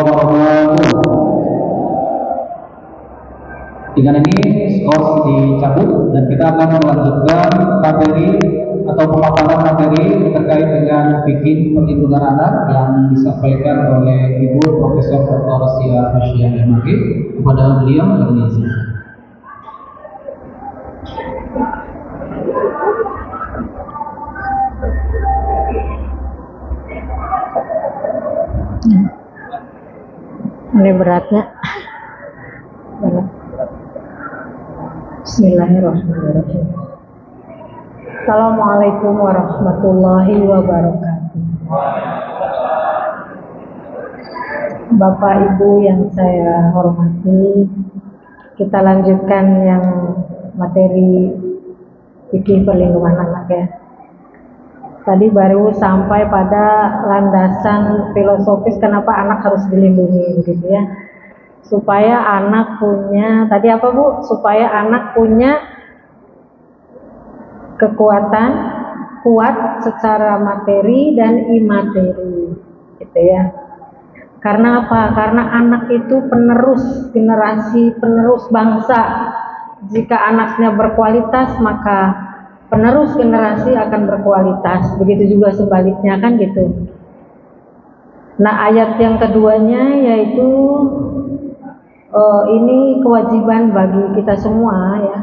wabarakatuh. Dengan ini skors dicabut dan kita akan melanjutkan materi atau pemaparan materi terkait dengan fikih perlindungan anak yang disampaikan oleh Ibu Profesor Dr. Sia Hasyiah MAG. Kepada beliau berizin. Ini beratnya. Bismillahirrahmanirrahim. Assalamualaikum warahmatullahi wabarakatuh. Bapak Ibu yang saya hormati, kita lanjutkan yang materi fikih perlindungan anak ya. Tadi baru sampai pada landasan filosofis kenapa anak harus dilindungi begitu ya. Supaya anak punya, tadi apa Bu? Supaya anak punya kekuatan, kuat secara materi dan imateri gitu ya. Karena apa? Karena anak itu penerus generasi, penerus bangsa. Jika anaknya berkualitas, maka penerus generasi akan berkualitas. Begitu juga sebaliknya kan gitu. Nah, ayat yang keduanya yaitu ini kewajiban bagi kita semua ya.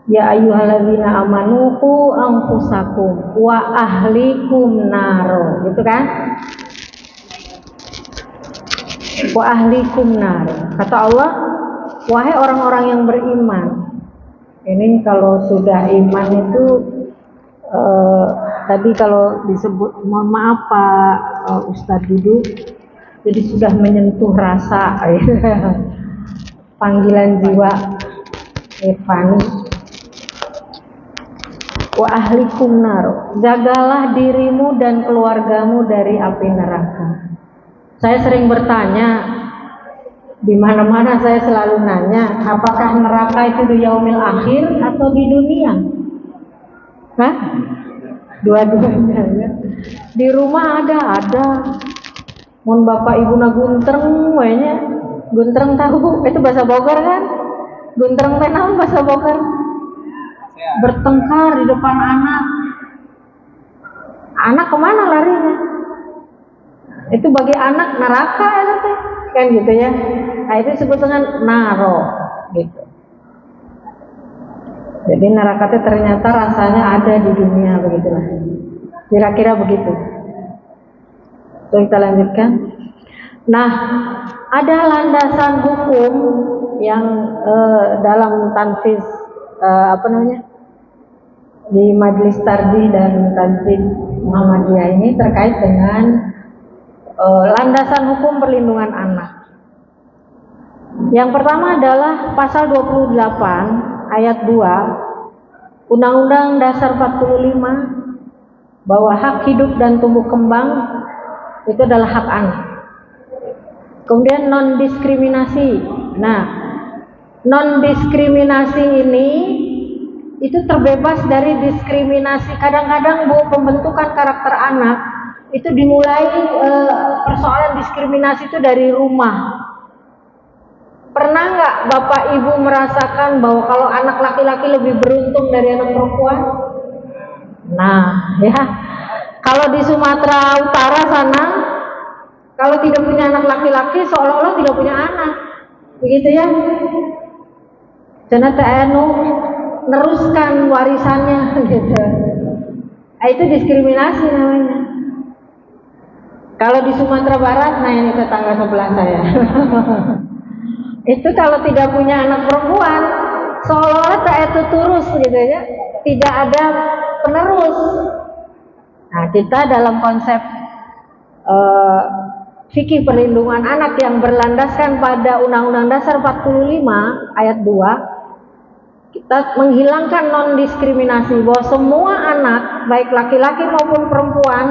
Ya ayyuhalladzina amanu qu anfusakum wa ahlikum naro, gitu kan? Wa ahlikum naro. Kata Allah, wahai orang-orang yang beriman. Ini kalau sudah iman itu tadi kalau disebut, mohon maaf Pak Ustadz duduk, jadi sudah menyentuh rasa panggilan jiwa Evani. Wa ahlikum nar, jagalah dirimu dan keluargamu dari api neraka. Saya sering bertanya, di mana-mana saya selalu nanya, apakah neraka itu di yaumil akhir atau di dunia? Hah? Dua-duanya ya. Di rumah ada. Mun bapak ibu na guntreng, wanya guntreng tahu, itu bahasa Bogor kan? Guntreng teh naon bahasa Bogor? Bertengkar di depan anak. Anak kemana larinya? Itu bagi anak neraka ya teh, kan gitu ya. Nah itu disebut dengan naro, gitu. Jadi neraka itu ternyata rasanya ada di dunia, begitulah. Kira-kira begitu. So, kita lanjutkan. Nah, ada landasan hukum yang dalam tanfiz di Majelis Tarjih dan Tanzim Muhammadiyah ini terkait dengan landasan hukum perlindungan anak. Yang pertama adalah pasal 28 ayat 2 Undang-Undang Dasar 45 bahwa hak hidup dan tumbuh kembang itu adalah hak anak. Kemudian non diskriminasi. Nah, non diskriminasi ini itu terbebas dari diskriminasi. Kadang-kadang Bu, pembentukan karakter anak itu dimulai persoalan diskriminasi itu dari rumah. Pernah nggak Bapak Ibu merasakan bahwa kalau anak laki-laki lebih beruntung dari anak perempuan? Nah, ya, kalau di Sumatera Utara sana, kalau tidak punya anak laki-laki seolah-olah tidak punya anak, begitu ya? Karena TNU neruskan warisannya, gitu. Nah, itu diskriminasi namanya. Kalau di Sumatera Barat, nah ini tetangga sebelah saya. Itu kalau tidak punya anak perempuan, seolah-olah tak itu turus gitu ya, tidak ada penerus. Nah, kita dalam konsep fikih perlindungan anak yang berlandaskan pada Undang-Undang Dasar 45 ayat 2, kita menghilangkan non diskriminasi bahwa semua anak, baik laki-laki maupun perempuan,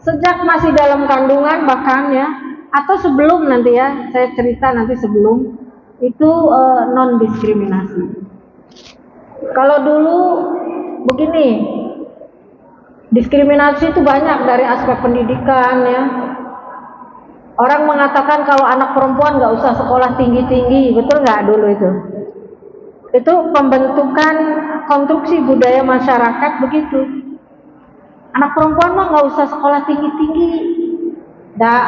sejak masih dalam kandungan bahkan ya, atau sebelum nanti ya, saya cerita nanti sebelum itu non diskriminasi. Kalau dulu begini, diskriminasi itu banyak dari aspek pendidikan ya. Orang mengatakan kalau anak perempuan nggak usah sekolah tinggi-tinggi, betul nggak dulu itu? Itu pembentukan konstruksi budaya masyarakat begitu. Anak perempuan mah nggak usah sekolah tinggi-tinggi, dah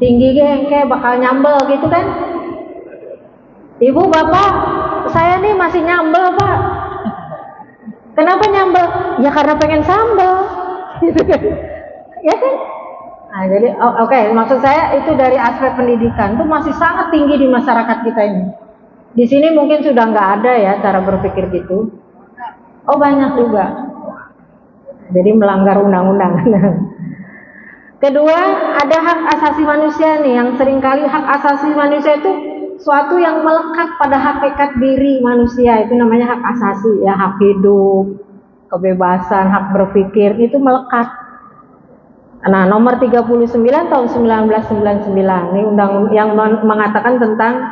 tinggi kayak bakal nyambel gitu kan? Ibu bapak, saya nih masih nyambel pak. Kenapa nyambel? Ya karena pengen sambel, gitu kan? Ya kan? Nah, jadi oke, maksud saya itu dari aspek pendidikan itu masih sangat tinggi di masyarakat kita ini. Di sini mungkin sudah nggak ada ya cara berpikir gitu. Oh banyak juga. Jadi melanggar undang-undang. Kedua, ada hak asasi manusia nih, yang seringkali hak asasi manusia itu suatu yang melekat pada hakikat diri manusia, itu namanya hak asasi ya, hak hidup, kebebasan, hak berpikir, itu melekat. Nah, nomor 39 tahun 1999 ini undang yang mengatakan tentang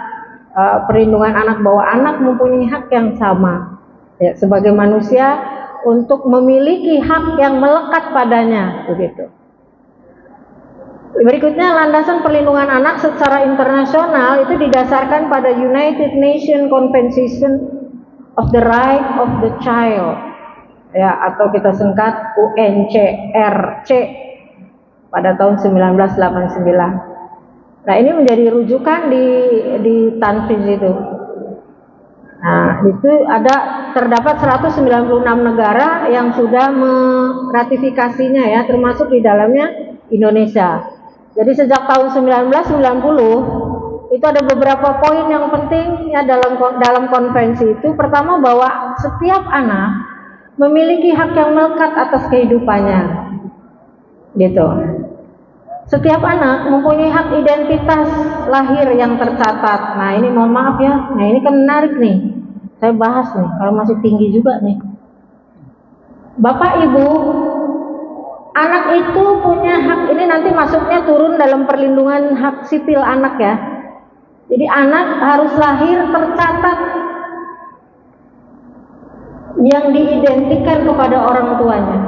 perlindungan anak, bahwa anak mempunyai hak yang sama ya, sebagai manusia untuk memiliki hak yang melekat padanya begitu. Berikutnya, landasan perlindungan anak secara internasional itu didasarkan pada United Nations Convention of the Right of the Child ya, atau kita singkat UNCRC pada tahun 1989. Nah, ini menjadi rujukan di Tanfiz itu. Nah, itu terdapat 196 negara yang sudah meratifikasinya ya, termasuk di dalamnya Indonesia. Jadi sejak tahun 1990 itu ada beberapa poin yang penting ya dalam konvensi itu. Pertama, bahwa setiap anak memiliki hak yang melekat atas kehidupannya. Gitu. Setiap anak mempunyai hak identitas lahir yang tercatat. Nah, ini mohon maaf ya. Nah, ini kan menarik nih. Saya bahas nih, kalau masih tinggi juga nih. Bapak Ibu, anak itu punya hak, ini nanti masuknya turun dalam perlindungan hak sipil anak ya. Jadi anak harus lahir tercatat yang diidentikan kepada orang tuanya.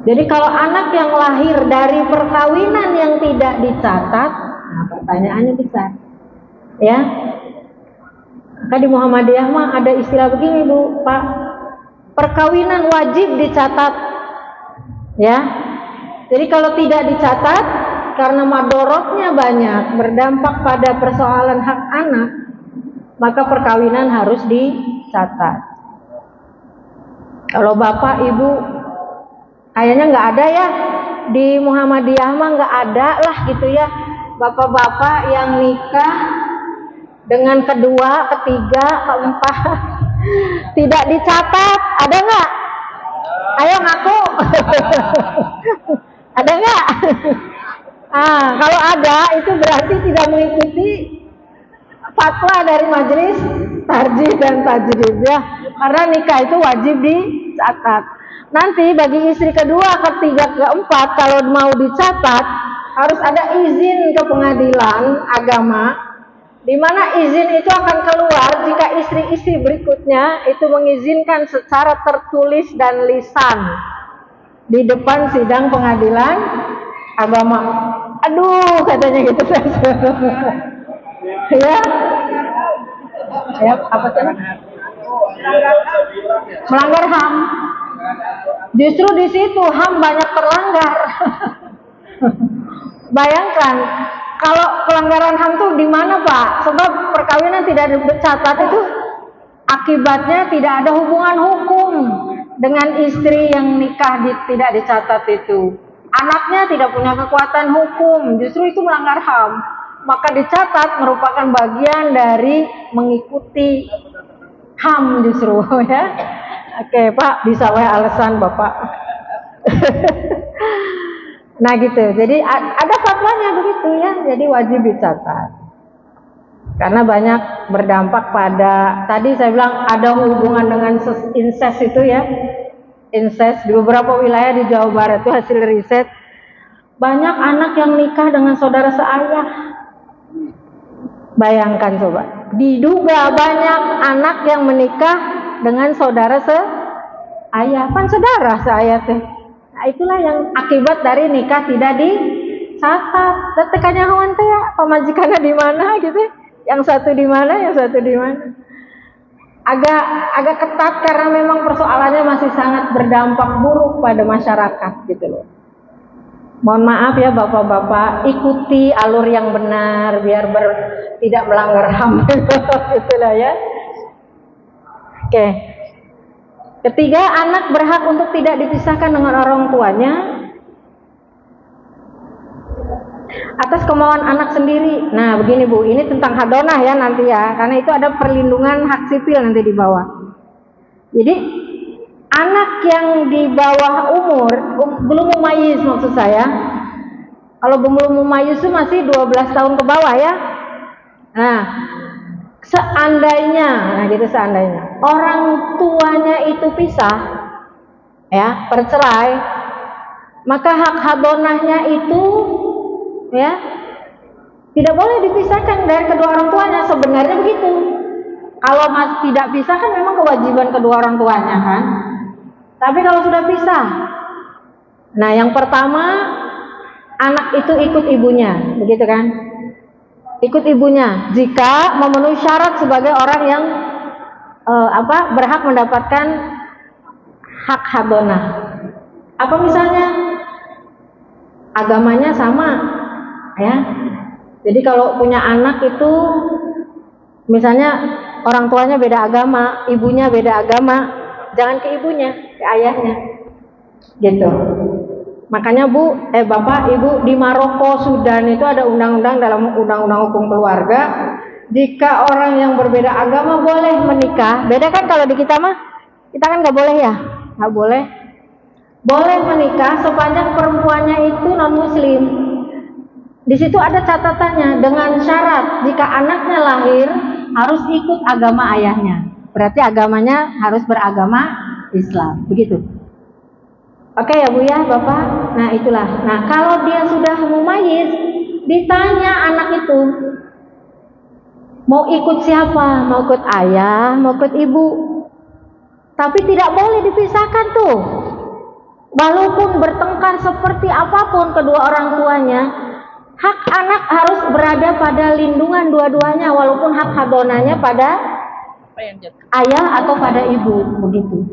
Jadi kalau anak yang lahir dari perkawinan yang tidak dicatat, nah pertanyaannya besar, ya. Maka di Muhammadiyah mah ada istilah begini Bu, Pak, perkawinan wajib dicatat, ya. Jadi kalau tidak dicatat, karena madorotnya banyak, berdampak pada persoalan hak anak, maka perkawinan harus dicatat. Kalau Bapak Ibu kayaknya nggak ada ya di Muhammadiyah mah, nggak ada lah gitu ya, bapak-bapak yang nikah dengan kedua, ketiga, keempat tidak dicatat, ada nggak? Ayo ngaku. Ada nggak? Kalau ada itu berarti tidak mengikuti fatwa dari Majelis Tarjih dan Tajdid ya, karena nikah itu wajib dicatat. Nanti bagi istri kedua, ketiga, keempat, kalau mau dicatat harus ada izin ke pengadilan agama, di mana izin itu akan keluar jika istri-istri berikutnya itu mengizinkan secara tertulis dan lisan di depan sidang pengadilan agama. Aduh, katanya gitu. Ya, ya apa sih? Melanggar HAM. Justru di situ HAM banyak terlanggar. Bayangkan kalau pelanggaran HAM tuh di mana Pak? Sebab perkawinan tidak dicatat itu akibatnya tidak ada hubungan hukum dengan istri yang nikah tidak dicatat itu. Anaknya tidak punya kekuatan hukum, justru itu melanggar HAM. Maka dicatat merupakan bagian dari mengikuti HAM justru ya. Oke Pak, bisa alasan Bapak. Nah gitu, jadi ada fatwanya begitu ya, jadi wajib dicatat. Karena banyak berdampak pada, tadi saya bilang ada hubungan dengan incest itu ya. Incest di beberapa wilayah di Jawa Barat itu hasil riset, banyak anak yang nikah dengan saudara seayah. Bayangkan coba, diduga banyak anak yang menikah dengan saudara seayah, kan saudara seayah teh. Nah itulah yang akibat dari nikah tidak dicatat. Tekannya kawan teh ya, pemajikannya di mana gitu, yang satu di mana, yang satu di mana. Agak ketat karena memang persoalannya masih sangat berdampak buruk pada masyarakat gitu loh. Mohon maaf ya bapak-bapak, ikuti alur yang benar biar tidak melanggar HAM gitu lah ya. Oke. Ketiga, anak berhak untuk tidak dipisahkan dengan orang tuanya atas kemauan anak sendiri. Nah, begini Bu, ini tentang hadonah ya nanti ya, karena itu ada perlindungan hak sipil nanti di bawah. Jadi, anak yang di bawah umur, belum mumayyiz maksud saya. Kalau belum mumayyiz itu masih 12 tahun ke bawah ya. Nah, seandainya orang tuanya itu pisah, ya, bercerai, maka hak hadonahnya itu ya tidak boleh dipisahkan dari kedua orang tuanya. Sebenarnya begitu. Kalau masih tidak pisah kan memang kewajiban kedua orang tuanya kan. Tapi kalau sudah pisah, nah yang pertama anak itu ikut ibunya, begitu kan? Ikut ibunya jika memenuhi syarat sebagai orang yang berhak mendapatkan hak hadonah. Apa misalnya? Agamanya sama, ya. Jadi kalau punya anak itu, misalnya orang tuanya beda agama, ibunya beda agama, jangan ke ibunya, ke ayahnya, gitu. Makanya Bapak, Ibu, di Maroko, Sudan itu ada undang-undang dalam undang-undang hukum keluarga, jika orang yang berbeda agama boleh menikah. Beda kan kalau di kita mah, kita kan nggak boleh ya, nggak boleh. Boleh menikah sepanjang perempuannya itu non-muslim. Di situ ada catatannya dengan syarat jika anaknya lahir harus ikut agama ayahnya. Berarti agamanya harus beragama Islam, begitu. Oke ya Bu ya, Bapak. Nah itulah. Nah kalau dia sudah mumayyiz, ditanya anak itu mau ikut siapa, mau ikut ayah, mau ikut ibu. Tapi tidak boleh dipisahkan tuh. Walaupun bertengkar seperti apapun kedua orang tuanya, hak anak harus berada pada lindungan dua-duanya, walaupun hak hadonanya pada ayah atau pada ibu, begitu.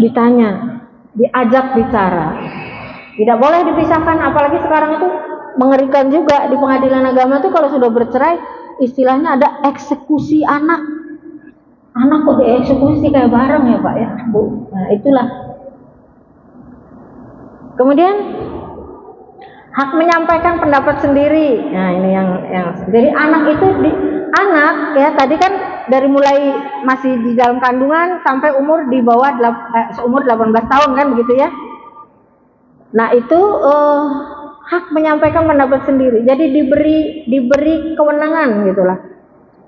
Ditanya, diajak bicara, tidak boleh dipisahkan. Apalagi sekarang itu mengerikan juga di pengadilan agama itu kalau sudah bercerai, istilahnya ada eksekusi anak. Anak kok dieksekusi kayak bareng ya Pak ya Bu. Nah itulah. Kemudian hak menyampaikan pendapat sendiri. Nah ini yang jadi anak itu anak ya tadi kan dari mulai masih di dalam kandungan sampai umur di bawah seumur 18 tahun kan begitu ya. Nah itu hak menyampaikan pendapat sendiri. Jadi diberi kewenangan gitulah.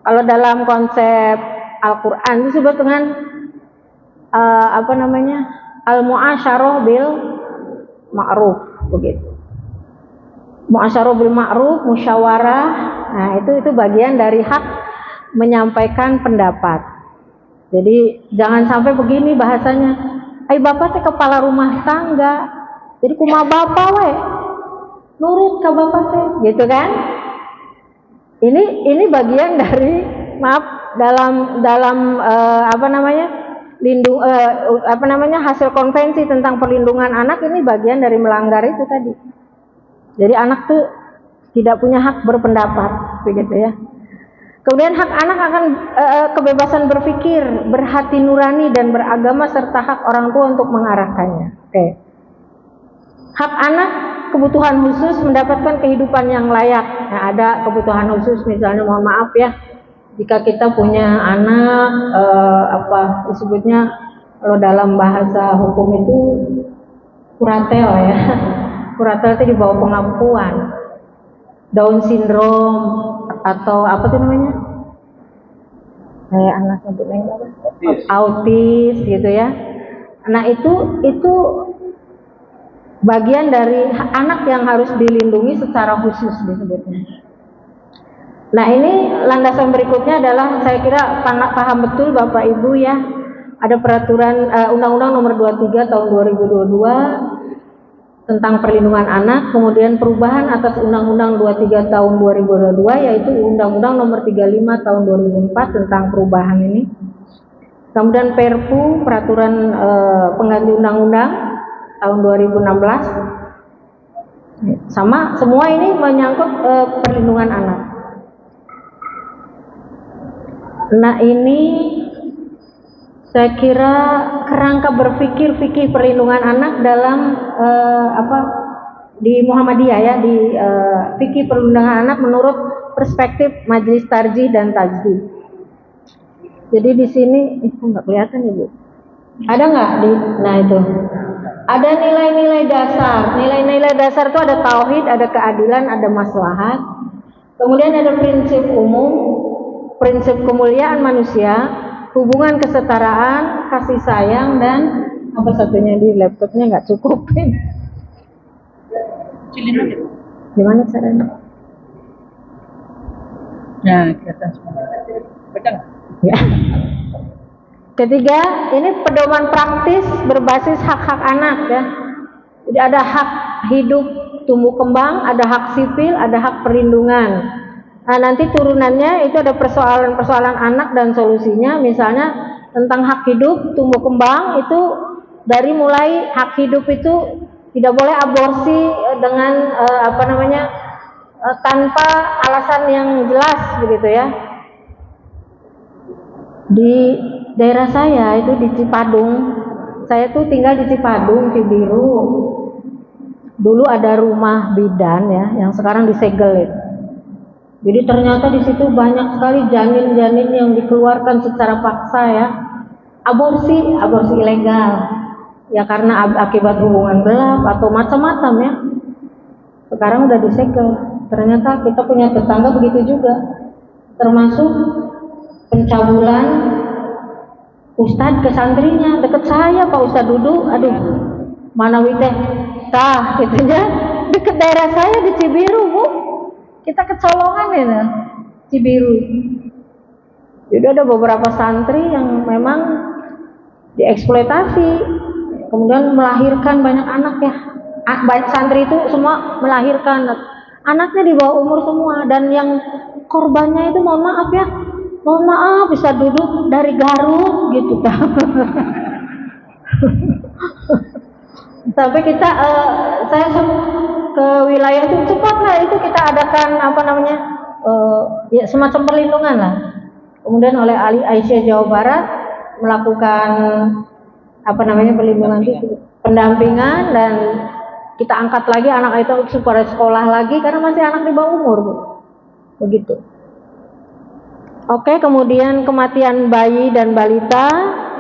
Kalau dalam konsep Al-Qur'an itu disebut dengan al-mu'asyarah bil ma'ruf begitu. Mu'asyarah bil ma'ruf, musyawarah. Nah, itu bagian dari hak menyampaikan pendapat. Jadi jangan sampai begini bahasanya. Bapak teh kepala rumah tangga. Jadi kumaha bapak we? Nurut ke bapak teh, gitu kan? Ini bagian dari dalam hasil konvensi tentang perlindungan anak, ini bagian dari melanggar itu tadi. Jadi anak tuh tidak punya hak berpendapat, begitu ya. Kemudian hak anak akan kebebasan berpikir, berhati nurani dan beragama serta hak orang tua untuk mengarahkannya. Oke. Hak anak kebutuhan khusus mendapatkan kehidupan yang layak. Nah, ada kebutuhan khusus misalnya, mohon maaf ya, jika kita punya anak disebutnya kalau dalam bahasa hukum itu kuratel ya. Kuratel itu di bawah pengakuan. Down syndrome atau apa tuh namanya? Kayak anak autis gitu ya. Nah, itu bagian dari anak yang harus dilindungi secara khusus disebutnya. Nah, ini landasan berikutnya adalah saya kira paham betul Bapak Ibu ya, ada peraturan Undang-Undang Nomor 23 Tahun 2022 tentang perlindungan anak, kemudian perubahan atas Undang-Undang 23 Tahun 2022 yaitu Undang-Undang Nomor 35 Tahun 2004 tentang perubahan ini. Kemudian Perpu, peraturan pengganti undang-undang tahun 2016. Sama, semua ini menyangkut perlindungan anak. Nah, ini saya kira kerangka berpikir fikih perlindungan anak dalam di Muhammadiyah ya, di fikih perlindungan anak menurut perspektif Majelis Tarjih dan Tajdid. Jadi di sini itu nggak kelihatan ya Bu? Ada nggak di? Nah itu ada nilai-nilai dasar. Nilai-nilai dasar itu ada tauhid, ada keadilan, ada maslahat. Kemudian ada prinsip umum, prinsip kemuliaan manusia, hubungan kesetaraan, kasih sayang, dan apa satunya di laptopnya nggak cukupin. Gimana caranya? Nah, kelihatan semua. Pegang. Ya. Ketiga, ini pedoman praktis berbasis hak-hak anak ya. Jadi ada hak hidup tumbuh kembang, ada hak sipil, ada hak perlindungan. Nah, nanti turunannya itu ada persoalan-persoalan anak dan solusinya, misalnya tentang hak hidup tumbuh kembang itu dari mulai hak hidup itu tidak boleh aborsi dengan tanpa alasan yang jelas begitu ya. Di daerah saya itu di Cipadung, saya tuh tinggal di Cipadung, Cibiru. Dulu ada rumah bidan ya, yang sekarang disegel itu. Jadi ternyata di situ banyak sekali janin-janin yang dikeluarkan secara paksa ya. Aborsi ilegal. Ya karena akibat hubungan gelap atau macam-macam ya. Sekarang udah disegel. Ternyata kita punya tetangga begitu juga. Termasuk pencabulan ustadz ke santrinya deket saya, Pak Ustadz duduk, aduh mana witeh tah gitu ya, deket daerah saya di Cibiru Bu, kita kecolongan ya Cibiru. Jadi ada beberapa santri yang memang dieksploitasi, kemudian melahirkan banyak anak ya. Santri itu semua melahirkan, anaknya di bawah umur semua, dan yang korbannya itu mohon maaf bisa duduk dari Garut gitu sampai kita saya ke wilayah itu cepatlah itu kita adakan ya semacam perlindungan lah. Kemudian oleh Aisyah Jawa Barat melakukan perlindungan itu, pendampingan, dan kita angkat lagi anak itu supaya sekolah lagi karena masih anak di bawah umur Bu. Begitu. Oke, kemudian kematian bayi dan balita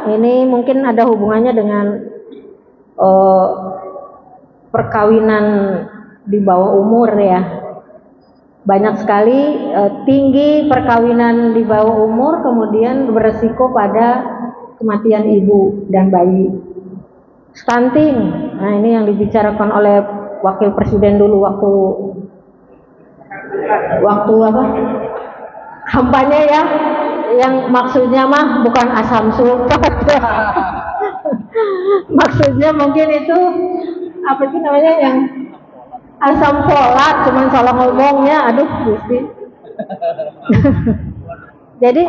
ini mungkin ada hubungannya dengan perkawinan di bawah umur ya. Banyak sekali tinggi perkawinan di bawah umur kemudian beresiko pada kematian ibu dan bayi. Stunting, nah ini yang dibicarakan oleh Wakil Presiden dulu waktu kampanye ya, yang maksudnya mah bukan asam sulfat maksudnya mungkin itu yang asam folat, cuman salah ngomongnya, aduh Gusti. Jadi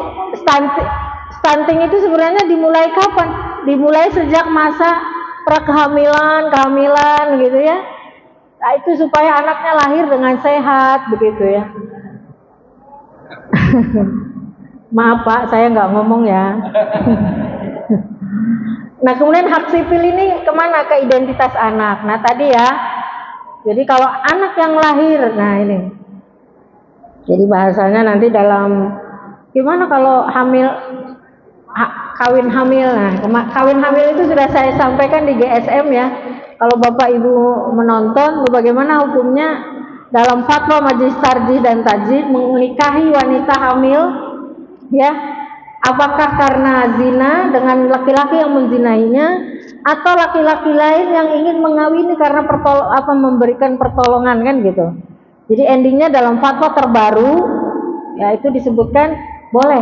stunting itu sebenarnya dimulai kapan? Dimulai sejak masa kehamilan gitu ya. Nah, itu supaya anaknya lahir dengan sehat begitu ya. Maaf Pak, saya nggak ngomong ya. Nah kemudian hak sipil ini kemana? Ke identitas anak. Nah tadi ya, jadi kalau anak yang lahir, nah ini, jadi bahasanya nanti dalam gimana kalau kawin hamil. Nah kawin hamil itu sudah saya sampaikan di GSM ya. Kalau Bapak Ibu menonton, bagaimana hukumnya dalam fatwa Majelis Tarjih dan Tajdid menikahi wanita hamil ya, apakah karena zina dengan laki-laki yang menzinainya atau laki-laki lain yang ingin mengawini karena memberikan pertolongan kan gitu. Jadi endingnya dalam fatwa terbaru ya itu disebutkan boleh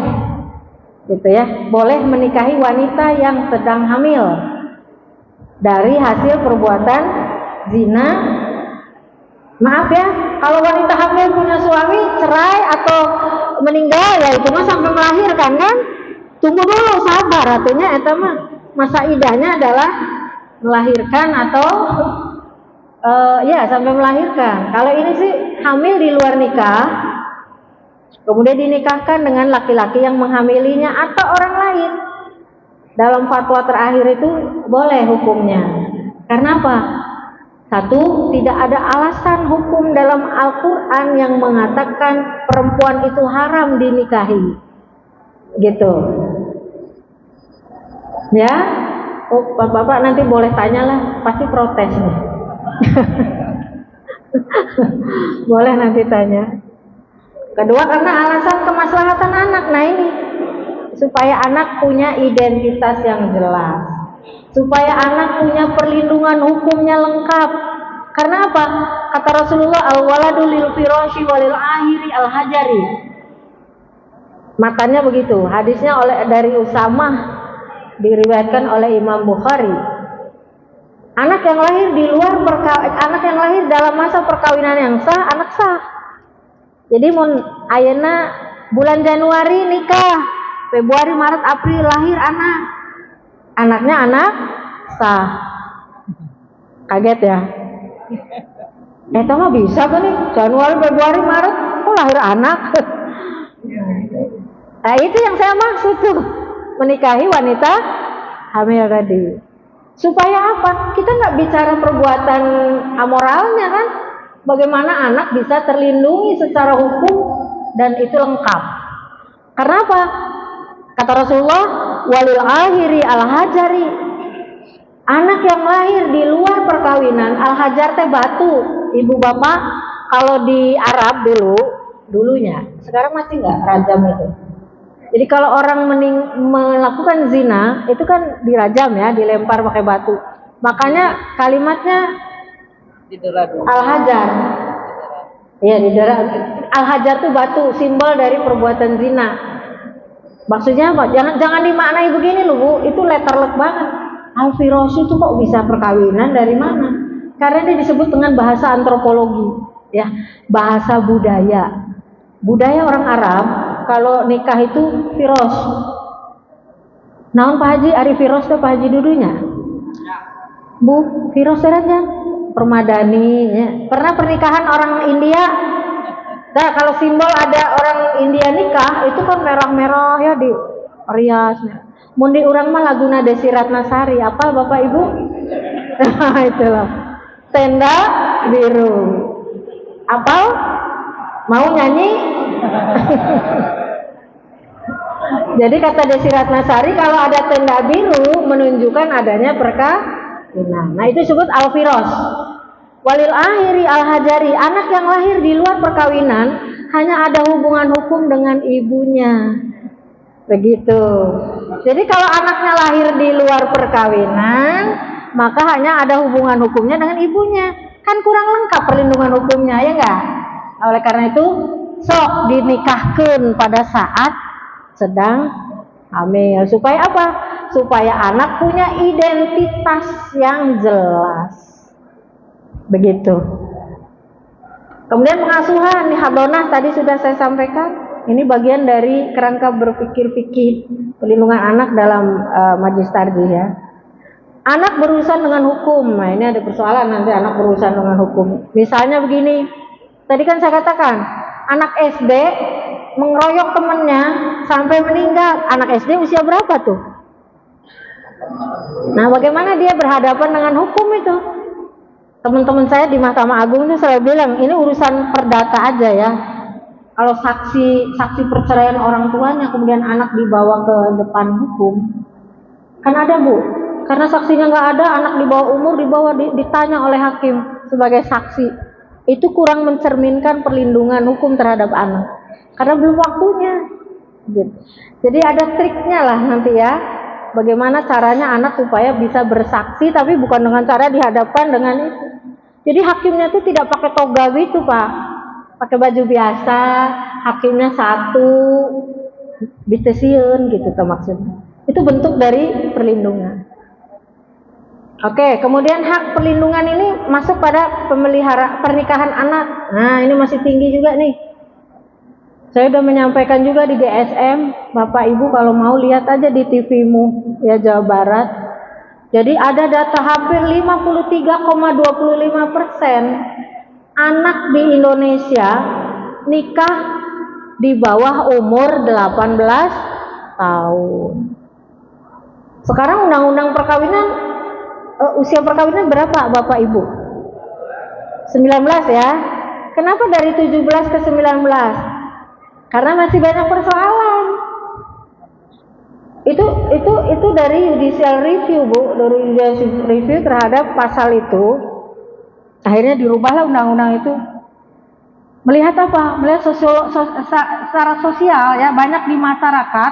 gitu ya, boleh menikahi wanita yang sedang hamil dari hasil perbuatan zina. Maaf ya, kalau wanita hamil punya suami cerai atau meninggal ya itu mah sampai melahirkan kan. Tunggu dulu, sabar, artinya eta mah masa idahnya adalah melahirkan atau ya sampai melahirkan. Kalau ini sih hamil di luar nikah, kemudian dinikahkan dengan laki-laki yang menghamilinya atau orang lain. Dalam fatwa terakhir itu boleh hukumnya. Karena apa? Satu, tidak ada alasan hukum dalam Al-Quran yang mengatakan perempuan itu haram dinikahi. Gitu. Ya, oh, bapak nanti boleh tanyalah, pasti protes nih. Boleh nanti tanya. Kedua, karena alasan kemaslahatan anak. Nah ini, supaya anak punya identitas yang jelas, supaya anak punya perlindungan hukumnya lengkap. Karena apa? Kata Rasulullah, al-waladu lil firashi walil ahiri al-hajari. Makanya begitu. Hadisnya dari Usamah, diriwayatkan oleh Imam Bukhari. Anak yang lahir di luar anak yang lahir dalam masa perkawinan yang sah, anak sah. Jadi ayeuna bulan Januari nikah, Februari, Maret, April lahir anak. Anaknya anak sah. Kaget ya? Eta mah bisa kan nih, Januari, Februari, Maret, kok lahir anak? Nah itu yang saya maksud tuh, menikahi wanita hamil tadi. Supaya apa? Kita nggak bicara perbuatan amoralnya kan? Bagaimana anak bisa terlindungi secara hukum dan itu lengkap. Karena apa? Kata Rasulullah, walil ahiri al-hajari. Anak yang lahir di luar perkawinan, al-hajar teh batu. Ibu bapak kalau di Arab dulunya, sekarang masih nggak rajam itu. Jadi kalau orang melakukan zina itu kan dirajam ya, dilempar pakai batu. Makanya kalimatnya al-hajar. Iya, didera. Al-hajar itu batu, simbol dari perbuatan zina. Maksudnya apa? Jangan dimaknai begini loh Bu, itu letterlek banget. Al-firash itu kok bisa perkawinan dari mana? Karena dia disebut dengan bahasa antropologi, ya, bahasa budaya. Budaya orang Arab kalau nikah itu firos. Naon Pak Haji, ari firos teh Pak Haji dudunya? Bu, firos aja. Permadani ya. Pernah pernikahan orang India? Nah, kalau simbol ada orang India nikah itu kan merah-merah ya di rias. Mun di urang mah laguna Desi Ratnasari, apa Bapak Ibu? Itulah. Tenda biru. Apa? Mau nyanyi? Jadi kata Desi Ratnasari kalau ada tenda biru menunjukkan adanya perkawinan. Nah itu disebut al-firos. Walil ahiri al-hajari, anak yang lahir di luar perkawinan hanya ada hubungan hukum dengan ibunya. Begitu. Jadi kalau anaknya lahir di luar perkawinan, maka hanya ada hubungan hukumnya dengan ibunya. Kan kurang lengkap perlindungan hukumnya, ya enggak? Oleh karena itu, sok dinikahkan pada saat sedang hamil. Supaya apa? Supaya anak punya identitas yang jelas. Begitu. Kemudian pengasuhan di hadonah tadi sudah saya sampaikan. Ini bagian dari kerangka berpikir fikih perlindungan anak dalam majlis tarjih ya. Anak berurusan dengan hukum. Nah ini ada persoalan nanti anak berurusan dengan hukum. Misalnya begini. Tadi kan saya katakan anak SD mengeroyok temennya sampai meninggal. Anak SD usia berapa tuh? Nah bagaimana dia berhadapan dengan hukum itu? Teman-teman saya di Mahkamah Agung itu saya bilang ini urusan perdata aja ya. Kalau saksi perceraian orang tuanya kemudian anak dibawa ke depan hukum, kan ada Bu. Karena saksinya nggak ada, anak di bawah umur ditanya oleh hakim sebagai saksi. Itu kurang mencerminkan perlindungan hukum terhadap anak. Karena belum waktunya. Gitu. Jadi ada triknya lah nanti ya. Bagaimana caranya anak supaya bisa bersaksi tapi bukan dengan cara dihadapkan dengan itu. Jadi hakimnya itu tidak pakai toga gitu Pak. Pakai baju biasa, hakimnya satu, bitesieun gitu tuh maksudnya. Itu bentuk dari perlindungan. Oke, kemudian hak perlindungan ini masuk pada pernikahan anak. Nah, ini masih tinggi juga nih. Saya udah menyampaikan juga di GSM, Bapak Ibu kalau mau lihat aja di TV-mu ya Jawa Barat. Jadi ada data hampir 53,25% anak di Indonesia nikah di bawah umur 18 tahun. Sekarang undang-undang perkawinan usia perkawinan berapa Bapak Ibu? 19 ya. Kenapa dari 17 ke 19? Karena masih banyak persoalan. Itu dari judicial review, Bu, dari judicial review terhadap pasal itu. Akhirnya dirubahlah undang-undang itu. Melihat apa? Melihat secara sosial ya, banyak di masyarakat.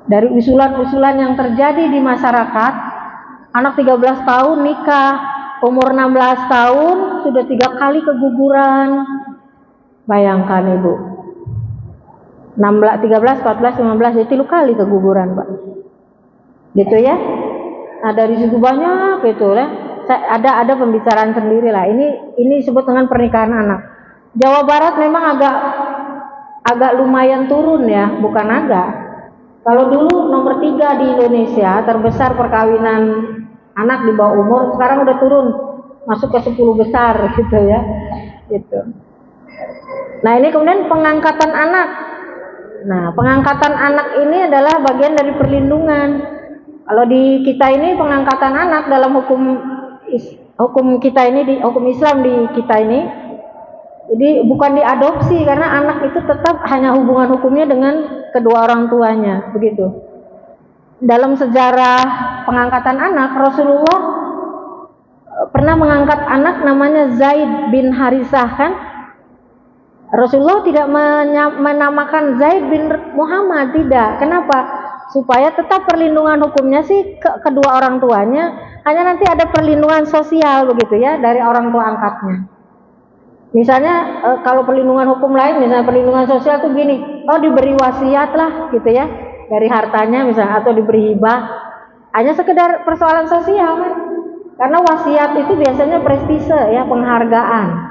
Dari usulan-usulan yang terjadi di masyarakat, anak 13 tahun nikah, umur 16 tahun sudah 3 kali keguguran. Bayangkan Ibu, 13, 14, 15, jadi 3 kali keguguran Pak. Gitu ya. Nah dari situ banyak gitu ya. Ada pembicaraan sendiri lah. Ini disebut dengan pernikahan anak. Jawa Barat memang agak lumayan turun ya, bukan agak. Kalau dulu nomor 3 di Indonesia terbesar perkawinan anak di bawah umur, sekarang udah turun masuk ke 10 besar gitu ya. Gitu. Nah ini kemudian pengangkatan anak. Nah pengangkatan anak ini adalah bagian dari perlindungan. Kalau di kita ini pengangkatan anak dalam hukum kita ini, hukum Islam di kita ini, jadi bukan diadopsi karena anak itu tetap hanya hubungan hukumnya dengan kedua orang tuanya, begitu. Dalam sejarah pengangkatan anak, Rasulullah pernah mengangkat anak namanya Zaid bin Harisah kan. Rasulullah tidak menamakan Zaid bin Muhammad, tidak. Kenapa? Supaya tetap perlindungan hukumnya sih kedua orang tuanya, hanya nanti ada perlindungan sosial begitu ya dari orang tua angkatnya. Misalnya kalau perlindungan hukum lain, misalnya perlindungan sosial tuh gini, oh diberi wasiat lah gitu ya dari hartanya misalnya, atau diberi hibah, hanya sekedar persoalan sosial kan. Karena wasiat itu biasanya prestise ya, penghargaan.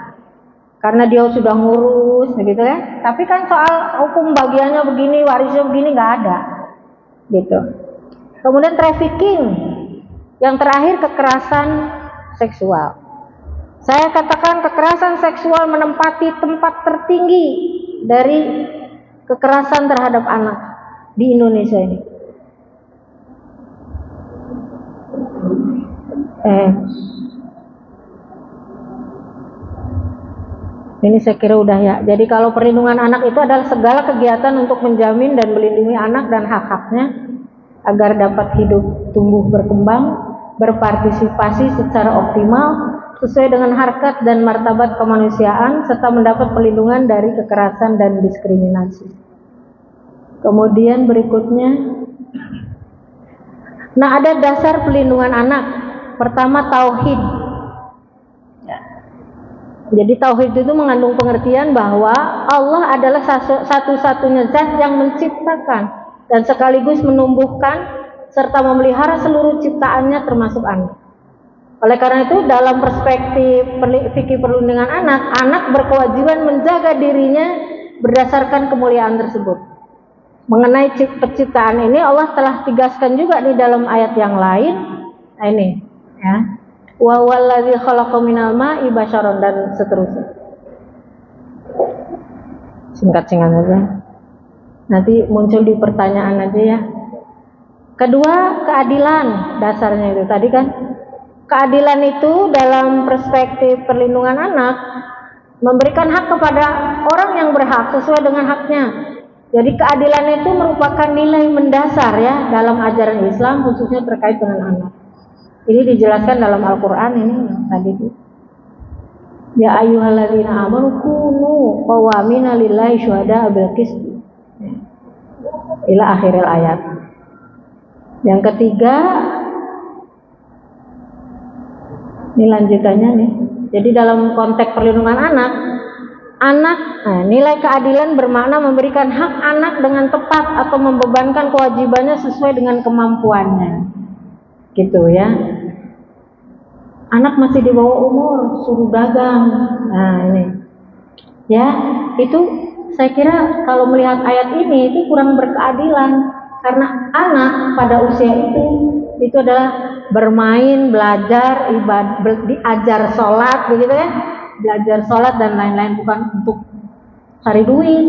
Karena dia sudah ngurus begitu ya. Tapi kan soal hukum bagiannya begini, warisnya begini nggak ada. Gitu. Kemudian trafficking. Yang terakhir kekerasan seksual. Saya katakan kekerasan seksual menempati tempat tertinggi dari kekerasan terhadap anak di Indonesia ini. Ini saya kira udah ya. Jadi kalau perlindungan anak itu adalah segala kegiatan untuk menjamin dan melindungi anak dan hak-haknya agar dapat hidup, tumbuh, berkembang, berpartisipasi secara optimal sesuai dengan harkat dan martabat kemanusiaan serta mendapat perlindungan dari kekerasan dan diskriminasi. Kemudian berikutnya, nah ada dasar perlindungan anak. Pertama tauhid. Jadi tauhid itu mengandung pengertian bahwa Allah adalah satu-satunya zat yang menciptakan dan sekaligus menumbuhkan serta memelihara seluruh ciptaannya termasuk anak. Oleh karena itu dalam perspektif fikih perlindungan anak berkewajiban menjaga dirinya berdasarkan kemuliaan tersebut. Mengenai penciptaan ini Allah telah tegaskan juga di dalam ayat yang lain. Nah ini ya. Wa wallazi khalaqa minal ma'i basyaran dan seterusnya. Singkat-singkat aja. Nanti muncul di pertanyaan aja ya. Kedua, keadilan dasarnya itu tadi kan. Keadilan itu dalam perspektif perlindungan anak memberikan hak kepada orang yang berhak sesuai dengan haknya. Jadi keadilan itu merupakan nilai mendasar ya dalam ajaran Islam khususnya terkait dengan anak. Ini dijelaskan dalam Al-Quran ini tadi itu. Ya ayyuhalladzina amanu kunu qawwamina lillahi syuhada'a bil qist. Ila akhiril ayat. Yang ketiga, ini lanjutannya nih. Jadi dalam konteks perlindungan anak, Anak, nilai keadilan bermakna memberikan hak anak dengan tepat atau membebankan kewajibannya sesuai dengan kemampuannya, gitu ya. Anak masih di bawah umur, suruh dagang. Nah ini, ya itu saya kira kalau melihat ayat ini itu kurang berkeadilan, karena anak pada usia itu adalah bermain, belajar, ibadah, diajar sholat, begitu ya. Belajar sholat dan lain-lain, bukan untuk cari duit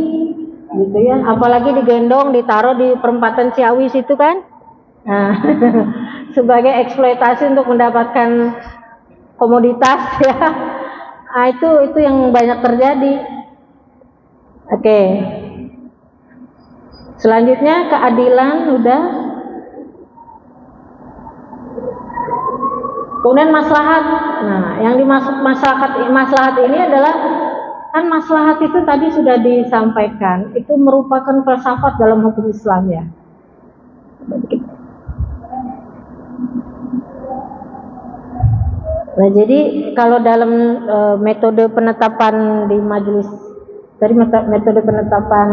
gitu ya, apalagi digendong ditaruh di perempatan Ciawi situ kan, nah, sebagai eksploitasi untuk mendapatkan komoditas ya. Nah, itu yang banyak terjadi. Oke, selanjutnya keadilan udah. Kemudian maslahat. Nah, yang dimaksud maslahat ini adalah, kan maslahat itu tadi sudah disampaikan, itu merupakan filsafat dalam hukum Islam ya. Nah, jadi kalau dalam metode penetapan di majelis, dari metode penetapan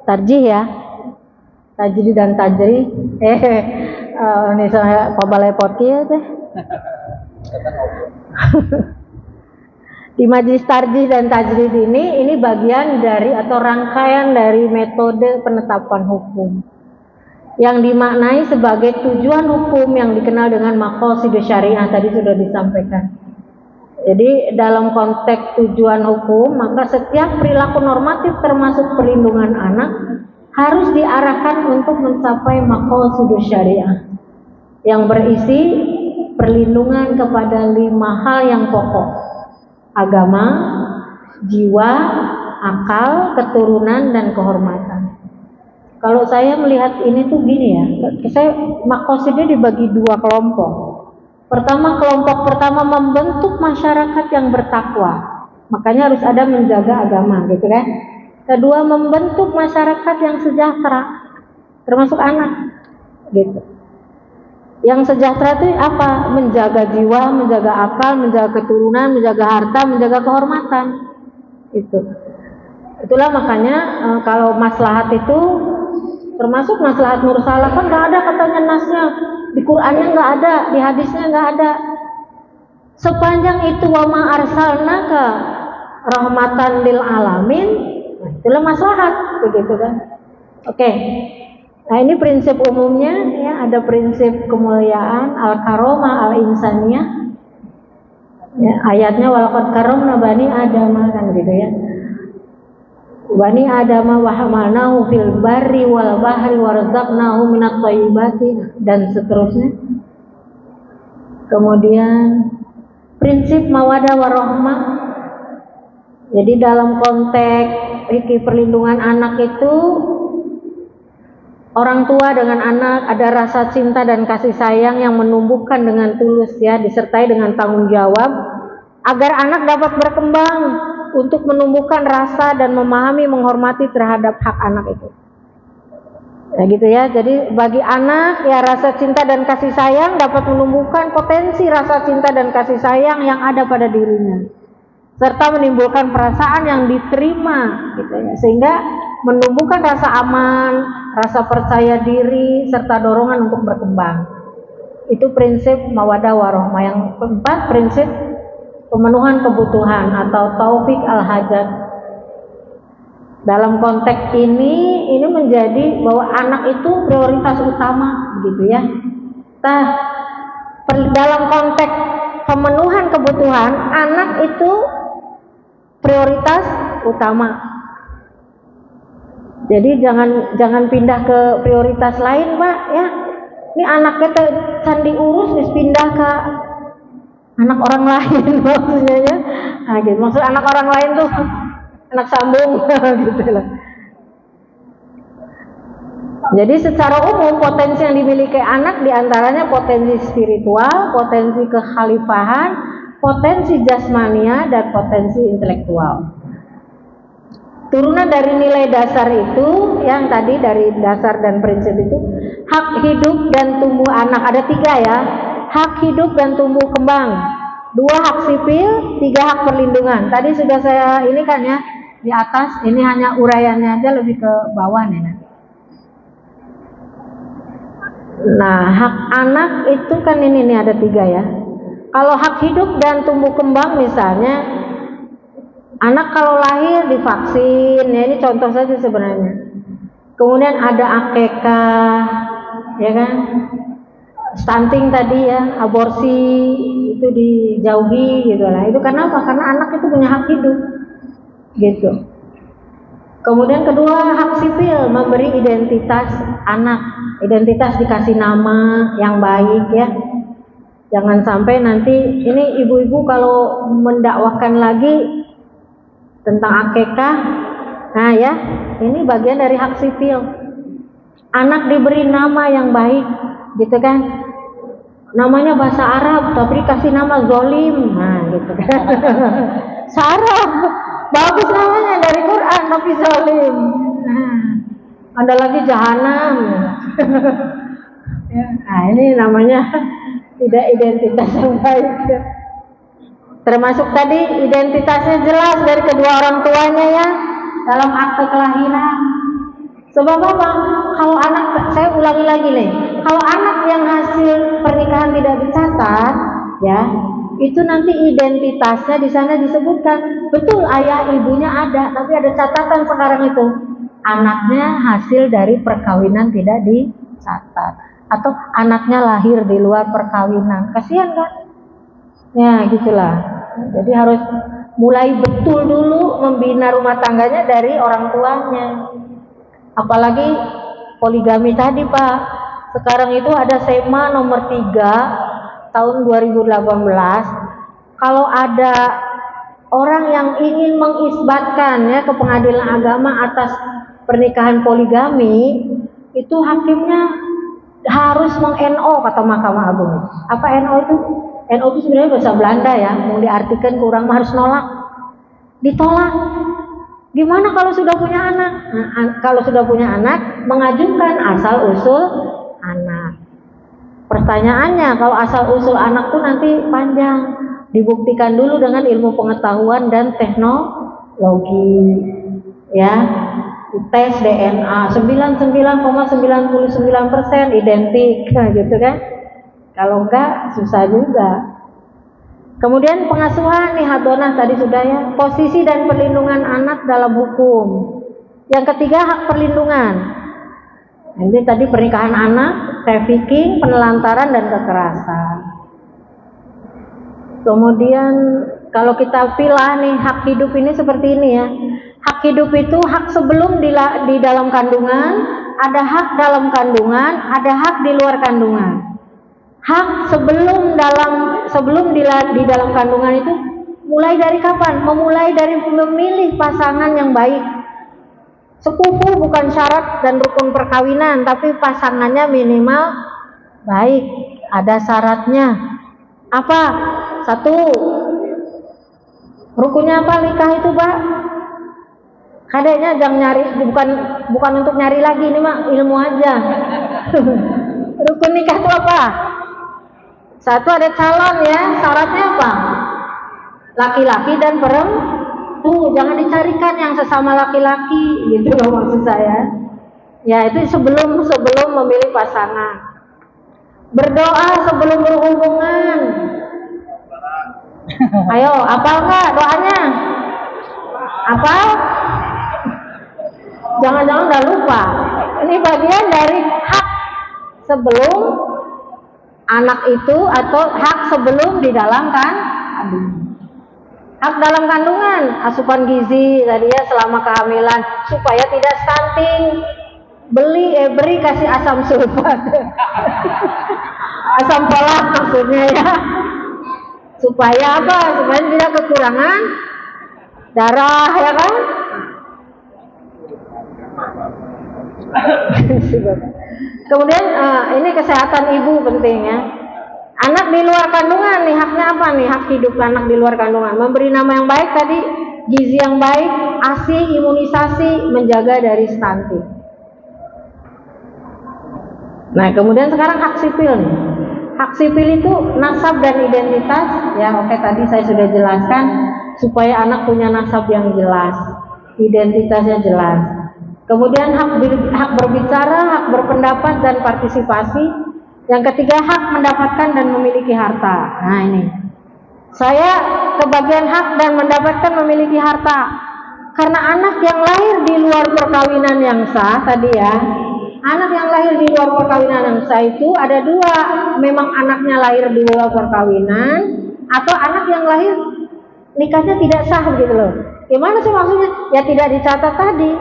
tarjih ya, tajri dan tajri, ini saya pabalai poti ya teh. Di majelis tarjih dan tajrid ini bagian dari atau rangkaian dari metode penetapan hukum yang dimaknai sebagai tujuan hukum yang dikenal dengan maqasid syariah, tadi sudah disampaikan. Jadi dalam konteks tujuan hukum, maka setiap perilaku normatif termasuk perlindungan anak harus diarahkan untuk mencapai maqasid syariah yang berisi perlindungan kepada 5 hal yang pokok: agama, jiwa, akal, keturunan, dan kehormatan. Kalau saya melihat ini tuh gini ya, saya maqasidnya dibagi 2 kelompok. Pertama, kelompok pertama membentuk masyarakat yang bertakwa, makanya harus ada menjaga agama gitu kan. Kedua, membentuk masyarakat yang sejahtera, termasuk anak gitu. Yang sejahtera itu apa? Menjaga jiwa, menjaga akal, menjaga keturunan, menjaga harta, menjaga kehormatan. Itulah makanya kalau maslahat itu termasuk maslahat mursalah, kan nggak ada katanya nasnya, di Qur'annya nggak ada, di hadisnya nggak ada. Sepanjang itu wa ma arsalnaka rahmatan lil alamin, itulah maslahat, begitu kan? Oke. Nah, ini prinsip umumnya ya, ada prinsip kemuliaan al-karomah al-insaniyah. Ya, ayatnya walaqad karramna bani Adam kan gitu ya. Bani Adam wa hamalnahu fil barri wal bahri warzaqnahu minat thayyibati dan seterusnya. Kemudian prinsip mawadah warahmah. Jadi dalam konteks perlindungan anak itu, orang tua dengan anak ada rasa cinta dan kasih sayang yang menumbuhkan dengan tulus ya, disertai dengan tanggung jawab agar anak dapat berkembang untuk menumbuhkan rasa dan memahami, menghormati terhadap hak anak itu. Ya gitu ya. Jadi bagi anak ya, rasa cinta dan kasih sayang dapat menumbuhkan potensi rasa cinta dan kasih sayang yang ada pada dirinya, serta menimbulkan perasaan yang diterima gitu ya, sehingga menumbuhkan rasa aman, rasa percaya diri, serta dorongan untuk berkembang. Itu prinsip mawadah warahmah. Yang keempat, prinsip pemenuhan kebutuhan atau taufik al-hajat. Dalam konteks ini menjadi bahwa anak itu prioritas utama gitu ya. Nah, dalam konteks pemenuhan kebutuhan, anak itu prioritas utama. Jadi jangan pindah ke prioritas lain, Pak ya. Ini anak kita can diurus, pindah ke anak orang lain maksudnya ya. Nah, gitu. Maksud anak orang lain tuh anak sambung gitu lah. Jadi secara umum potensi yang dimiliki anak diantaranya potensi spiritual, potensi kekhalifahan, potensi jasmania, dan potensi intelektual. Turunan dari nilai dasar itu, yang tadi dari dasar dan prinsip itu, hak hidup dan tumbuh anak ada 3 ya, hak hidup dan tumbuh kembang, 2 hak sipil, 3 hak perlindungan. Tadi sudah saya ini kan ya di atas, ini hanya uraiannya aja, lebih ke bawah nih. Nah, hak anak itu kan ini nih ada 3 ya. Kalau hak hidup dan tumbuh kembang misalnya, anak kalau lahir divaksin, ya ini contoh saja sebenarnya. Kemudian ada akekah, ya kan? Stunting tadi ya, aborsi itu dijauhi gitu lah. Itu karena apa? Karena anak itu punya hak hidup, gitu. Kemudian kedua, hak sipil, memberi identitas anak, identitas dikasih nama yang baik ya. Jangan sampai nanti ini ibu-ibu kalau mendakwahkan lagi tentang akekah, nah ya, ini bagian dari hak sipil. Anak diberi nama yang baik, gitu kan? Namanya bahasa Arab, tapi dikasih nama Zolim, nah gitu kan? Sarah, bagus namanya dari Quran, tapi Zolim. Nah, ada lagi Jahanam. Nah, ini namanya tidak identitas yang baik. Termasuk tadi identitasnya jelas dari kedua orang tuanya ya dalam akte kelahiran. Sebab apa? Kalau anak, saya ulangi lagi nih, kalau anak yang hasil pernikahan tidak dicatat, ya, itu nanti identitasnya di sana disebutkan. Betul ayah ibunya ada, tapi ada catatan sekarang itu. Anaknya hasil dari perkawinan tidak dicatat, atau anaknya lahir di luar perkawinan. Kasihan kan? Ya, gitulah. Jadi harus mulai betul dulu membina rumah tangganya dari orang tuanya. Apalagi poligami tadi Pak, sekarang itu ada SEMA nomor 3 tahun 2018. Kalau ada orang yang ingin mengisbatkan ya ke pengadilan agama atas pernikahan poligami, itu hakimnya harus meng-NO kata Mahkamah Agung. Apa NO itu? NO itu sebenarnya bahasa Belanda ya, mau diartikan kurang harus nolak, ditolak. Gimana kalau sudah punya anak? Nah, kalau sudah punya anak, mengajukan asal usul anak. Pertanyaannya, kalau asal usul anak tuh nanti panjang, dibuktikan dulu dengan ilmu pengetahuan dan teknologi, ya. Tes DNA 99,99% identik, gitu kan? Kalau enggak, susah juga. Kemudian pengasuhan nih hadonah tadi sudah ya, posisi dan perlindungan anak dalam hukum. Yang ketiga hak perlindungan. Ini tadi pernikahan anak, trafficking, penelantaran dan kekerasan. Kemudian kalau kita pilih nih hak hidup ini seperti ini ya. Hak hidup itu hak sebelum di dalam kandungan, ada hak dalam kandungan, ada hak di luar kandungan. Hak sebelum di dalam kandungan itu mulai dari kapan? Memulai dari memilih pasangan yang baik. Sepupu bukan syarat dan rukun perkawinan, tapi pasangannya minimal baik. Ada syaratnya. Apa? 1. Rukunnya apa nikah itu, Pak? Kadangnya jangan nyari, bukan untuk nyari lagi, ini mah ilmu aja. Rukun nikah itu apa? 1 ada calon ya, syaratnya apa? Laki-laki dan perempuan. Jangan dicarikan yang sesama laki-laki, gitu loh maksud saya. Ya itu sebelum memilih pasangan. Berdoa sebelum berhubungan. Ayo, apal nggak doanya? Apa? Jangan-jangan udah lupa. Ini bagian dari hak sebelum anak itu atau hak sebelum di dalam kandungan. Hak dalam kandungan, asupan gizi tadi ya selama kehamilan supaya tidak stunting. Beri kasih asam sulfat. Asam folat maksudnya ya. Supaya apa? Supaya tidak kekurangan darah ya kan? Kemudian ini kesehatan ibu penting ya. Anak di luar kandungan nih haknya apa nih? Hak hidup anak di luar kandungan, memberi nama yang baik tadi, gizi yang baik, ASI, imunisasi, menjaga dari stunting. Nah kemudian sekarang hak sipil nih. Hak sipil itu nasab dan identitas, ya oke tadi saya sudah jelaskan supaya anak punya nasab yang jelas, identitasnya jelas. Kemudian hak berbicara, hak berpendapat dan partisipasi. Yang ketiga hak mendapatkan dan memiliki harta. Nah ini, saya kebagian hak dan mendapatkan memiliki harta karena anak yang lahir di luar perkawinan yang sah tadi ya. Anak yang lahir di luar perkawinan yang sah itu ada dua, memang anaknya lahir di luar perkawinan atau anak yang lahir nikahnya tidak sah gitu loh. Gimana sih maksudnya? Ya tidak dicatat tadi,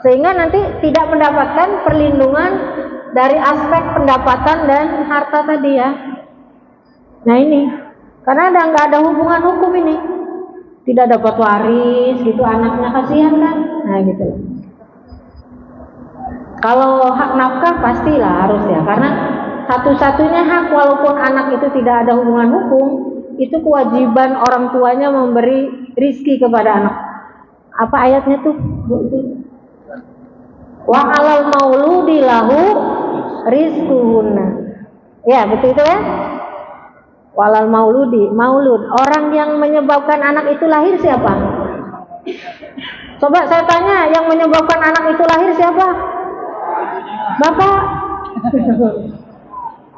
sehingga nanti tidak mendapatkan perlindungan dari aspek pendapatan dan harta tadi ya. Nah ini, karena nggak ada hubungan hukum ini, tidak dapat waris gitu anaknya, kasihan kan? Nah gitu. Kalau hak nafkah pastilah harus ya, karena satu-satunya hak walaupun anak itu tidak ada hubungan hukum, itu kewajiban orang tuanya memberi rizki kepada anak. Apa ayatnya tuh? Wa 'alal mauludi lahu rizquhunna. Ya, betul itu ya? Walal mauludi, maulud. Orang yang menyebabkan anak itu lahir siapa? Coba saya tanya, yang menyebabkan anak itu lahir siapa? Bapak.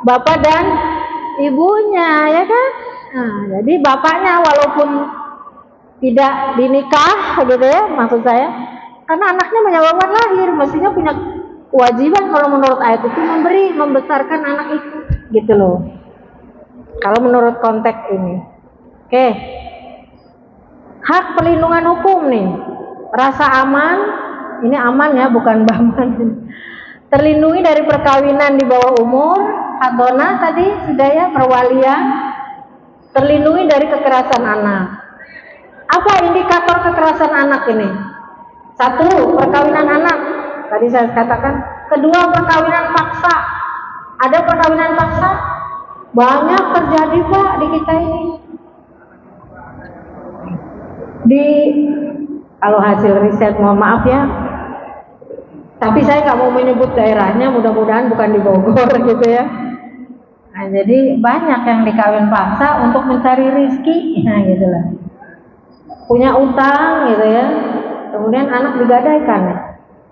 Bapak dan ibunya, ya kan? Nah, jadi bapaknya walaupun tidak dinikah gitu ya, maksud saya, karena anaknya menyebabkan lahir, mestinya punya kewajiban kalau menurut ayat itu membesarkan anak itu, gitu loh. Kalau menurut konteks ini. Oke. Hak perlindungan hukum nih. Rasa aman, ini aman ya, bukan baman. Terlindungi dari perkawinan di bawah umur, hadona tadi sudah ya, perwalian. Terlindungi dari kekerasan anak. Apa indikator kekerasan anak ini? Satu, perkawinan anak. Tadi saya katakan. Kedua, perkawinan paksa. Ada perkawinan paksa? Banyak terjadi Pak di kita ini. Kalau hasil riset, mohon maaf ya, tapi saya nggak mau menyebut daerahnya, mudah-mudahan bukan di Bogor gitu ya. Nah, jadi banyak yang dikawin paksa untuk mencari rezeki, nah gitu lah. Punya utang gitu ya, kemudian anak digadaikan,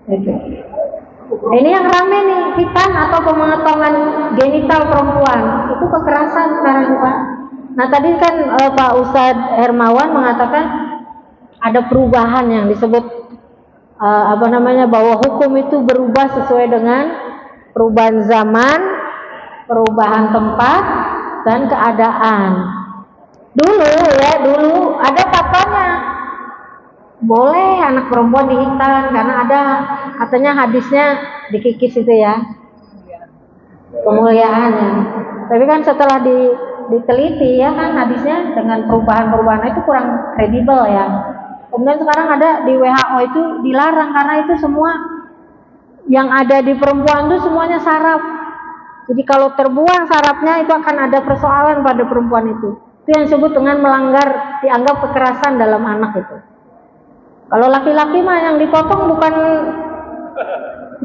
gitu. Nah, ini yang rame nih, khitan atau pemotongan genital perempuan, itu kekerasan sekarang Pak. Nah tadi kan Pak Ustadz Hermawan mengatakan ada perubahan yang disebut bahwa hukum itu berubah sesuai dengan perubahan zaman, perubahan tempat dan keadaan. Dulu ada fatwanya boleh anak perempuan dihitan karena ada katanya hadisnya dikikis itu ya, kemuliaannya. Tapi kan setelah diteliti ya kan hadisnya dengan perubahan-perubahan itu kurang kredibel ya. Kemudian sekarang ada di WHO itu dilarang karena itu semua yang ada di perempuan itu semuanya saraf. Jadi kalau terbuang sarafnya itu akan ada persoalan pada perempuan itu. Itu yang disebut dengan melanggar, dianggap kekerasan dalam anak itu. Kalau laki-laki mah yang dipotong bukan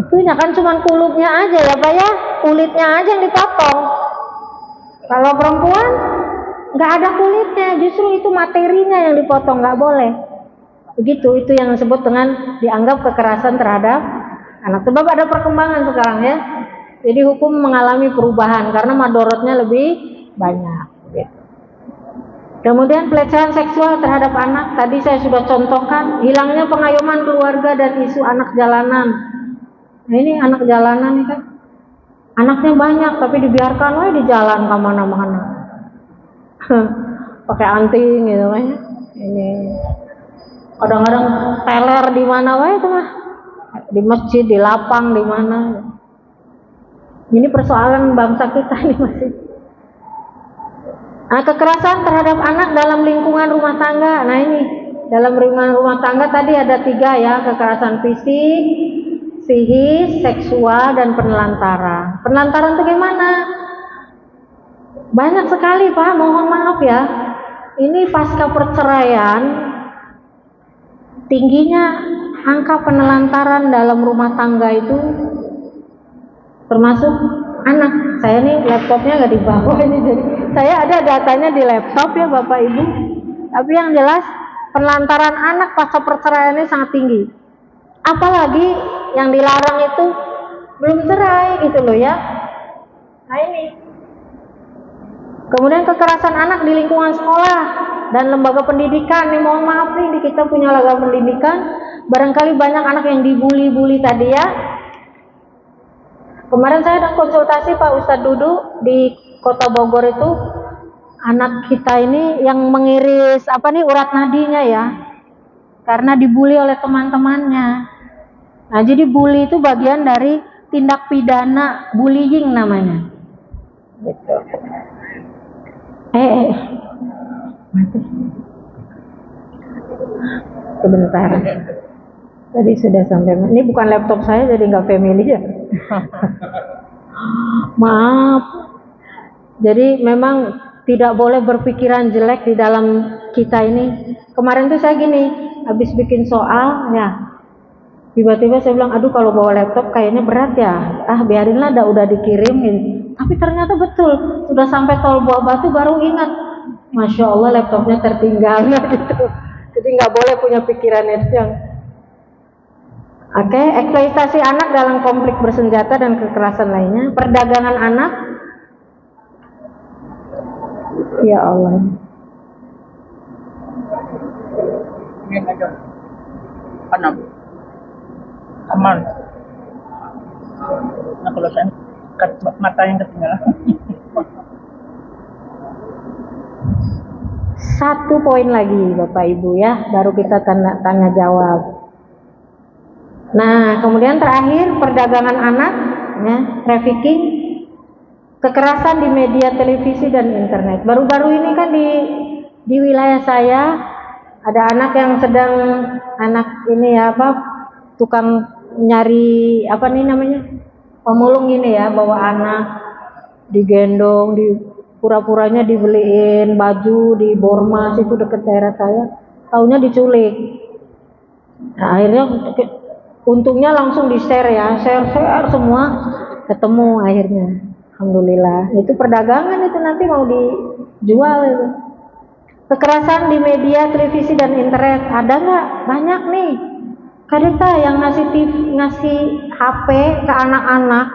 itunya kan cuma kulitnya aja ya Pak ya, kulitnya aja yang dipotong. Kalau perempuan nggak ada kulitnya, justru itu materinya yang dipotong, nggak boleh. Begitu, itu yang disebut dengan dianggap kekerasan terhadap anak. Sebab ada perkembangan sekarang ya. Jadi hukum mengalami perubahan karena madorotnya lebih banyak. Gitu. Kemudian pelecehan seksual terhadap anak, tadi saya sudah contohkan, hilangnya pengayoman keluarga dan isu anak jalanan. Nah ini anak jalanan nih kan, anaknya banyak tapi dibiarkan di jalan kemana-mana, pakai anting gitu kan. Ini kadang-kadang teler di mana itu mah, di masjid, di lapang, di mana. Ini persoalan bangsa kita nih masih. Nah, kekerasan terhadap anak dalam lingkungan rumah tangga. Nah ini dalam lingkungan rumah tangga tadi ada 3 ya, kekerasan fisik, psikis, seksual, dan penelantaran. Penelantaran itu gimana? Banyak sekali Pak, mohon maaf ya. Ini pasca perceraian, tingginya angka penelantaran dalam rumah tangga itu termasuk anak. Saya nih laptopnya nggak dibawa ini, jadi saya ada datanya di laptop ya Bapak Ibu. Tapi yang jelas penelantaran anak pasca perceraian ini sangat tinggi. Apalagi yang dilarang itu belum cerai gitu loh ya. Nah ini. Kemudian kekerasan anak di lingkungan sekolah dan lembaga pendidikan. Nih mohon maaf nih, kita punya lembaga pendidikan, barangkali banyak anak yang dibully-bully tadi ya. Kemarin saya ada konsultasi Pak Ustadz Dudu di Kota Bogor itu, anak kita ini yang mengiris urat nadinya ya, karena dibully oleh teman-temannya. Nah jadi bully itu bagian dari tindak pidana bullying namanya. Gitu. Mati. Sebentar. Tadi sudah sampai. Ini bukan laptop saya jadi nggak familiar. Maaf. Jadi memang tidak boleh berpikiran jelek di dalam kita ini. Kemarin tuh saya gini, habis bikin soal ya, tiba-tiba saya bilang, aduh kalau bawa laptop kayaknya berat ya. Biarinlah, udah dikirim gitu. Tapi ternyata betul, sudah sampai Tol Buah Batu baru ingat, Masya Allah laptopnya tertinggal gitu. Jadi nggak boleh punya pikiran itu yang eksploitasi anak dalam konflik bersenjata dan kekerasan lainnya, perdagangan anak. Ya Allah. Ini aja. Enam. Aman. Nah kalau saya mata yang ketinggalan. Satu poin lagi Bapak Ibu ya, baru kita tanya jawab. Nah, kemudian terakhir perdagangan anak, ya, trafficking, kekerasan di media televisi dan internet. Baru-baru ini kan di wilayah saya ada anak yang sedang tukang nyari pemulung ini ya, bawa anak digendong, di pura-puranya dibeliin baju di Bormas itu dekat daerah saya, taunya diculik. Nah, akhirnya untungnya langsung di-share ya, share semua, ketemu akhirnya. Alhamdulillah. Itu perdagangan itu nanti mau dijual itu. Kekerasan di media, televisi dan internet ada nggak? Banyak nih. Kadita yang ngasih HP ke anak-anak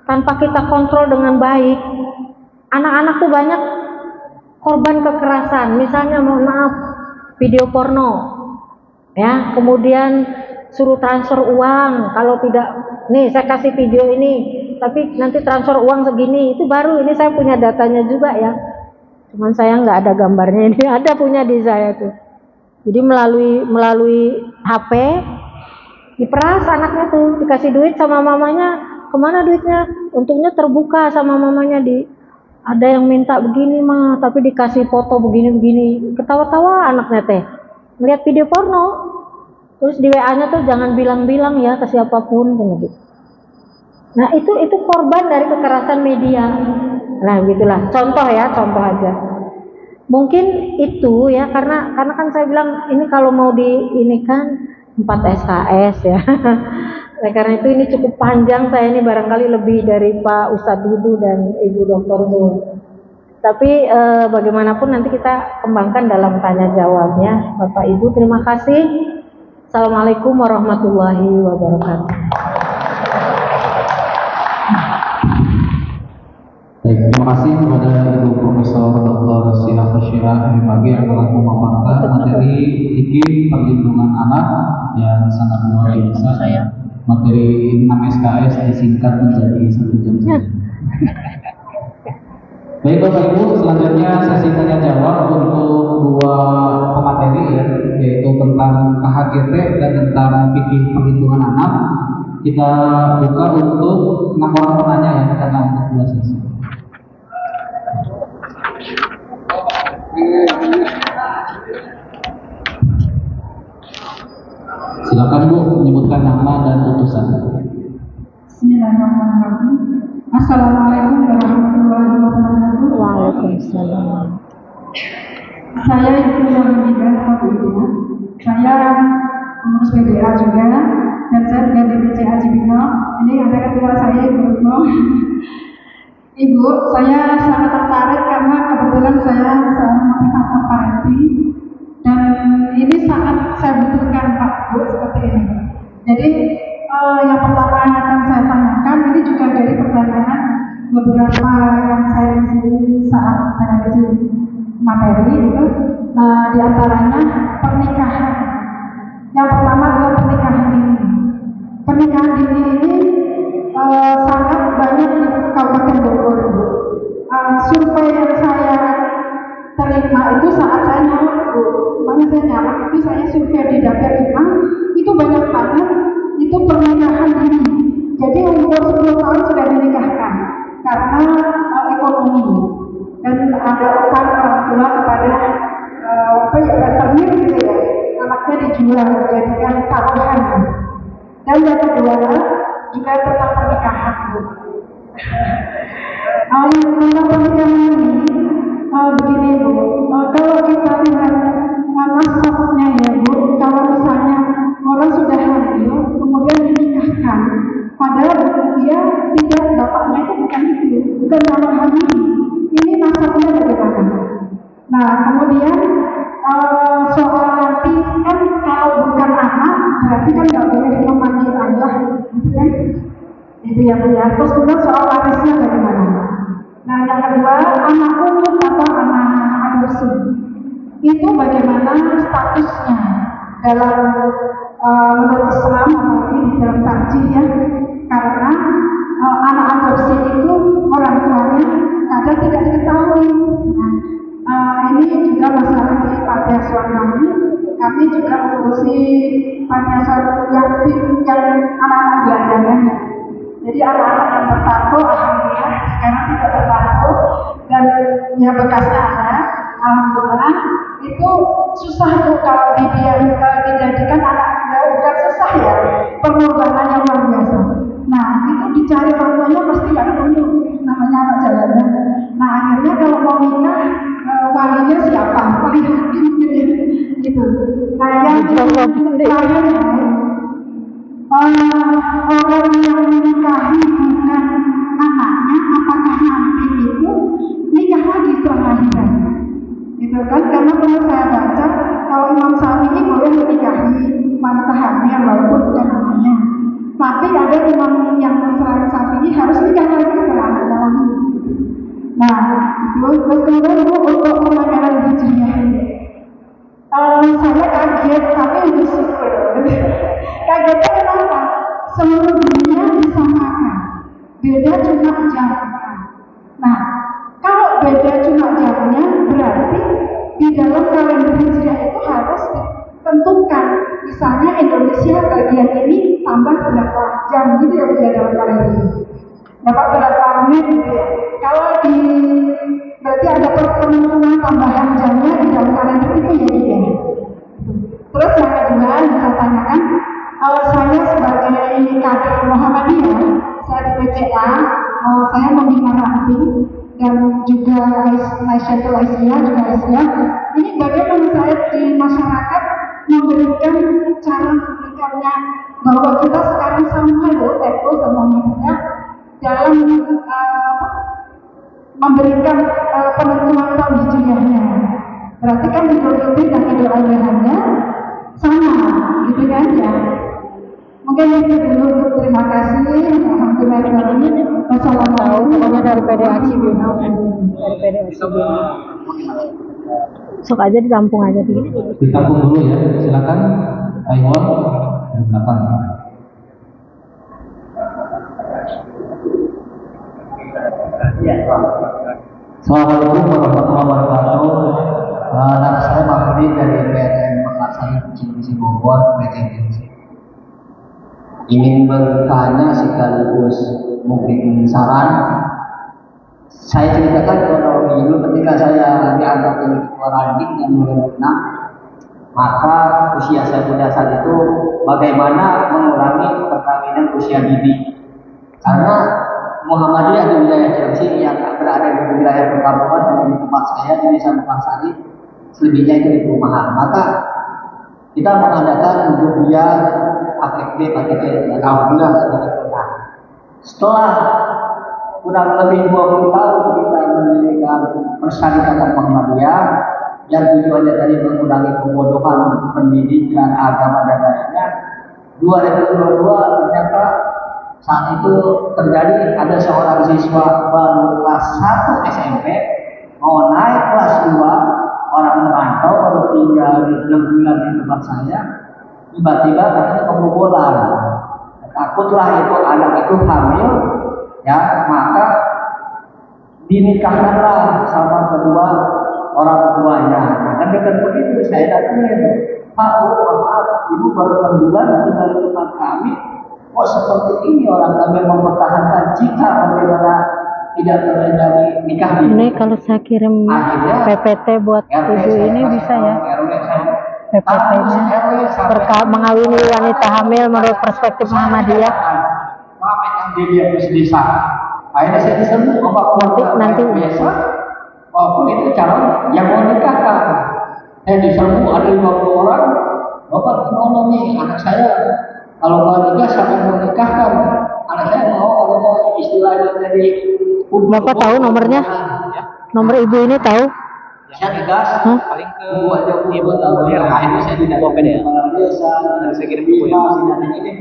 tanpa kita kontrol dengan baik. Anak-anak tuh banyak korban kekerasan. Misalnya mohon maaf, video porno. Ya, kemudian suruh transfer uang, kalau tidak, nih saya kasih video ini, tapi nanti transfer uang segini, itu baru, ini saya punya datanya juga ya, cuman saya nggak ada gambarnya, ini ada punya di saya tuh. Jadi melalui HP diperas anaknya tuh, dikasih duit sama mamanya, kemana duitnya? Untungnya terbuka sama mamanya, ada yang minta begini mah, tapi dikasih foto begini-begini, ketawa-tawa anaknya teh, melihat video porno. Terus di WA-nya tuh jangan bilang-bilang ya ke siapapun gitu. Nah, itu korban dari kekerasan media. Nah, gitulah. Contoh aja. Mungkin itu ya, karena kan saya bilang ini kalau mau kan 4 SKS ya. Nah, karena itu ini cukup panjang, saya ini barangkali lebih dari Pak Ustadz Dudu dan Ibu Dr. Nur. Tapi bagaimanapun nanti kita kembangkan dalam tanya jawabnya. Bapak Ibu, terima kasih. Assalamualaikum warahmatullahi wabarakatuh. Baik, terima kasih kepada Ibu Profesor Dr. Syirah Fasyirah MPG yang telah memaparkan materi fikih perlindungan anak yang sangat luar biasa. Materi 6 SKS disingkat menjadi 1 jam saja. Baik Bapak Ibu, selanjutnya sesi tanya jawab untuk 2 pemateri ya, yaitu tentang KHGT dan tentang fikih perlindungan anak. Kita buka untuk 6 orang penanya ya, karena untuk 2 sesi. Silakan Bu, menyebutkan nama dan utusan. Bismillahirrahmanirrahim. Assalamualaikum warahmatullahi wabarakatuh. Waalaikumsalam. Saya Ibu Muhammadah Fadiliyah. Saya pengurus PDA juga, dan saya juga di BCA Cibinong. Ini ada ketua saya Ibu Retno. Ibu, saya sangat tertarik karena kebetulan saya seorang motivator parenting dan ini sangat saya butuhkan Pak Bu seperti ini. Jadi yang pertama yang akan saya tanyakan ini juga dari pertanyaan beberapa yang saya isi saat saya isi materi itu. Nah, diantaranya pernikahan. Yang pertama adalah pernikahan dini. Pernikahan dini ini sangat banyak di Kabupaten Bogor. Survei yang saya terima itu saat saya nyalek Bu, makanya saya nyalek itu saya survei di Dapil 5 itu banyak banget itu pernikahan dini. Jadi umur 10 tahun sudah dinikahkan karena ekonomi dan ada utang orang tua kepada retenir gitu ya, anaknya dijual dijadikan taruhan. Dan yang kedua juga tentang pernikahan Bu. Yang tentang pernikahan ini begini Bu, kalau kita lihat nasabnya ya Bu, kalau misalnya orang sudah hamil kemudian dinikahkan, padahal dia tidak, bapaknya itu bukan nama hamil, ini nasabnya bagaimana? Nah kemudian soal nanti kan kalau bukan anak berarti kan nggak boleh memanggil ayah, gitu kan? Itu ya Bu ya. Terus kemudian soal warisnya bagaimana? Nah yang kedua, anak umum atau anak adopsi itu bagaimana statusnya dalam menurut Islam, apalagi di dalam tarjih ya, karena anak adopsi itu orang tuanya kadang tidak diketahui. Nah, ini juga masalah di panti asuhan kami juga mengurusi panti asuhan yang anak-anak gelandangan. Jadi anak-anak yang tertato, alhamdulillah sekarang tidak tertato dan yang bekasnya ada, alhamdulillah itu susah tuh kalau dijadikan anak, ya bukan susah ya, pengorbanan yang luar biasa. Nah itu dicari orang tuanya pasti nggak ketemu, namanya anak jalanan. Nah akhirnya kalau mau nikah walinya siapa? Wali hakim gitu. Nah yang terakhir orang yang menikahi bukan anaknya, apakah nanti itu nikah lagi setelah lahiran? Gitu kan? Karena pernah saya baca kalau Imam Syafi'i boleh menikahi wanita hamil walaupun bukan anaknya. Tapi ada imam yang selain Syafi'i harus nikah lagi setelah anaknya lahir. Nah, terus kemudian untuk penanganan hijriah saya kaget tapi bersyukur. Kagetnya kenapa? Seluruh dunia disamakan, beda cuma jamnya. Nah, kalau beda cuma jamnya berarti di dalam kalender hijriah itu harus ditentukan. Misalnya Indonesia bagian ini tambah berapa jam gitu ya dalam kalender ini. Dapat berapa menit gitu ya. Kalau berarti ada penentuan tambahan jamnya di dalam kalender itu ya dia. Terus yang kedua yang saya tanyakan, saya sebagai kader Muhammadiyah, saya di PCA, saya membina ranting dan juga Naisyatul Aisyah juga Aisyah. Ini bagaimana saya di masyarakat memberikan cara memberikannya bahwa kita sekarang sama loh, Tepo sama Muhammadiyah dalam memberikan penentuan tahun hijriahnya. Berarti kan Idul Fitri dan Idul Adhanya sama, gitu kan ya. Mungkin itu dulu. Terima kasih. Alhamdulillah. Wassalamualaikum. Pokoknya dari PDAC Bina, dari PDAC Bina. Sok aja ditampung aja dulu. Ditampung dulu ya. Silakan. Aiwan di belakang. Assalamualaikum warahmatullahi wabarakatuh. Nama saya Mahdi dari PNM Mekarsari Cibinong Bogor, PTNC. Ingin bertanya sekaligus mungkin saran. Saya ceritakan kronologi dulu ketika saya diangkat jadi ketua ranting dan mulai berenang. Maka usia saya pada saat itu bagaimana mengurangi perkawinan usia dini. Karena Muhammadiyah di wilayah Cilengsi yang berada di wilayah perkampungan seperti di tempat saya di Desa Mekarsari, selebihnya itu di perumahan. Maka kita mengadakan rupiah AKB, KTP, alhamdulillah sedikit pernah. Setelah kurang lebih 20 tahun kita mendirikan Persyarikatan Muhammadiyah yang tujuannya tadi mengurangi kebodohan pendidikan agama dan lainnya. 2022 ternyata saat itu terjadi ada seorang siswa baru kelas 1 SMP mau naik kelas 2, orang merantau baru tinggal di 6 bulan di tempat saya, tiba-tiba katanya kebobolan. Takutlah itu anak itu hamil, ya maka dinikahkanlah sama kedua orang tuanya. Nah, kan dengan begitu saya datangin, Pak, maaf, ibu baru 6 bulan tinggal di tempat kami. Kok seperti ini orang kami mempertahankan jika bagaimana tidak terjadi nikah di Ini kalau saya kirim akhirnya PPT buat RW ibu saya ini kasih bisa tahu ya. RW saya, PPT-nya RW sampai mengawini wanita hamil menurut perspektif Muhammadiyah. Maaf yang dia desa. Akhirnya saya disebut Nanti. biasa. Walaupun itu calon yang mau nikahkan. Saya disebut ada 50 orang. Bapak gimana nih anak saya? Kalau mau nikah siapa mau nikahkan? Anak saya mau kalau mau istilahnya jadi. Bapak tahu nomornya? Nomor ibu ini tahu? Saya tegas. Paling ke Ibu tahu ya. Akhirnya saya tidak mau desa dan saya kirim buku ini.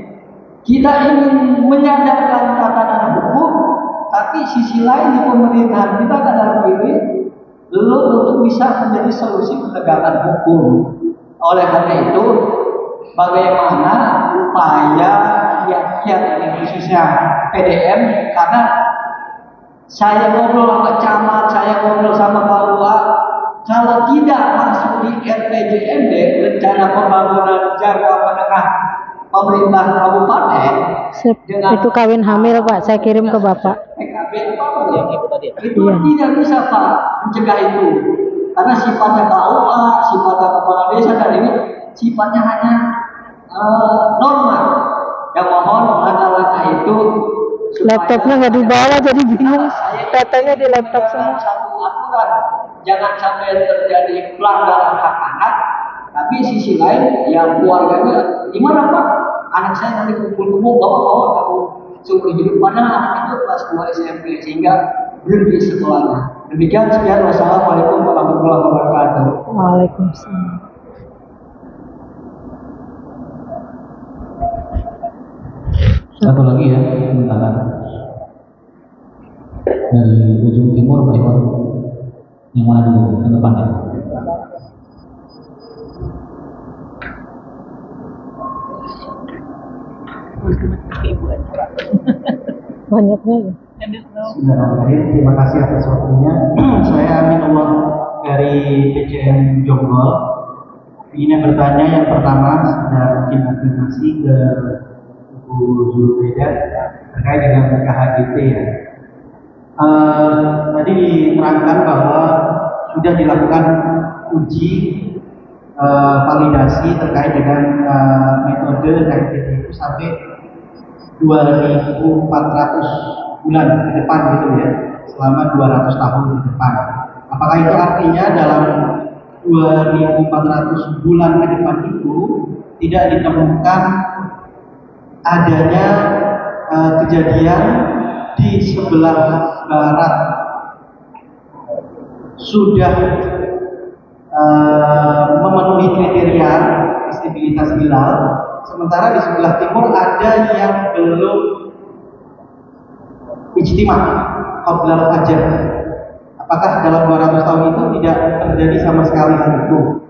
Kita ingin menyadarkan tatanan hukum, tapi sisi lain di pemerintahan kita kanan kiri belum untuk bisa menjadi solusi penegakan hukum. Oleh karena itu, bagaimana upaya kiat-kiat ini khususnya PDM, karena saya ngobrol sama camat, saya ngobrol sama KUA, kalau tidak masuk di RPJMD, rencana pembangunan jangka menengah pemerintah kabupaten, Itu kawin hamil Pak, saya kirim ke Bapak. PKB yang ibu tadi itu tidak bisa Pak mencegah itu, karena sifatnya KUA, sifatnya kepala desa dan ini sifatnya hanya normal. Yang mohon langkah-langkah itu Laptopnya nggak dibawa jadi bingung. Datanya di laptop semua. satu aturan, jangan sampai terjadi pelanggaran hak anak. Tapi sisi lain, yang keluarganya gimana Pak? Anak saya nanti kumpul-kumpul, bapak mau kamu sumber hidup mana? Anak itu kelas 2 SMP sehingga berhenti sekolahnya. Demikian sekian, wassalamualaikum warahmatullahi wabarakatuh. Waalaikumsalam. Satu lagi ya, sebentar. Dari ujung timur, Pak Iwan. Yang mana dulu? Ke depan ya. Banyaknya ya. Bismillahirrahmanirrahim. Terima kasih atas waktunya. Saya Amin Allah dari PCM Jonggol. Ingin bertanya yang pertama, dan mungkin afirmasi ke Bu Zulbeda terkait dengan KHGT ya. Tadi diterangkan bahwa sudah dilakukan uji validasi terkait dengan metode KHGT itu sampai 2.400 bulan ke depan gitu ya, selama 200 tahun ke depan. Apakah itu artinya dalam 2.400 bulan ke depan itu tidak ditemukan adanya kejadian di sebelah barat sudah memenuhi kriteria visibilitas hilal, sementara di sebelah timur ada yang belum ijtima qabla fajar. Apakah dalam 200 tahun itu tidak terjadi sama sekali hal itu?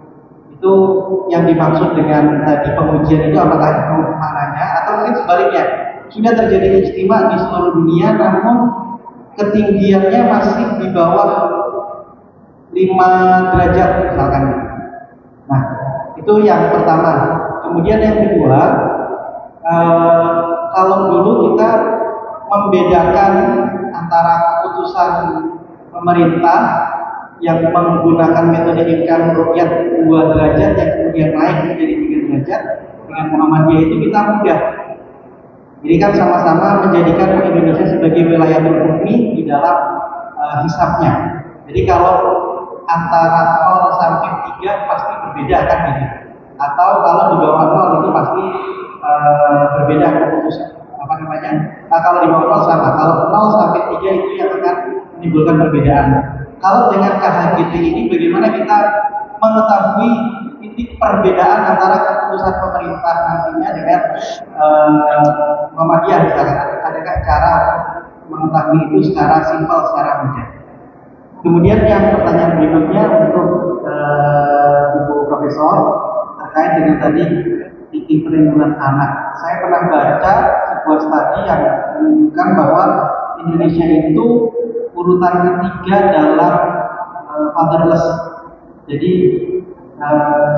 Itu yang dimaksud dengan tadi pengujian itu, apakah itu maknanya? Atau mungkin sebaliknya, sudah terjadi ijtima di seluruh dunia namun ketinggiannya masih di bawah 5 derajat misalkan. Nah, itu yang pertama. Kemudian yang kedua, kalau dulu kita membedakan antara keputusan pemerintah yang menggunakan metode imkan ruqyah 2 derajat yang kemudian naik menjadi 3 derajat, dengan Muhammadiyah itu kita mudah. Jadi kan sama-sama menjadikan Indonesia sebagai wilayah hukmi di dalam hisabnya. Jadi kalau antara 0 sampai 3 pasti berbeda kan gitu. Atau kalau di bawah 0 itu pasti berbeda keputusan Kalau di bawah 0 sama. Kalau 0 sampai 3 itu yang akan menimbulkan perbedaan. Kalau dengan KHGT ini bagaimana kita mengetahui titik perbedaan antara keputusan pemerintah nantinya dengan Muhammadiyah misalnya? Adakah cara untuk mengetahui itu secara simpel, secara mudah? Kemudian yang pertanyaan berikutnya untuk Ibu Profesor terkait dengan tadi titik perlindungan anak. Saya pernah baca sebuah studi yang menunjukkan bahwa Indonesia itu urutan ketiga dalam fatherless. Jadi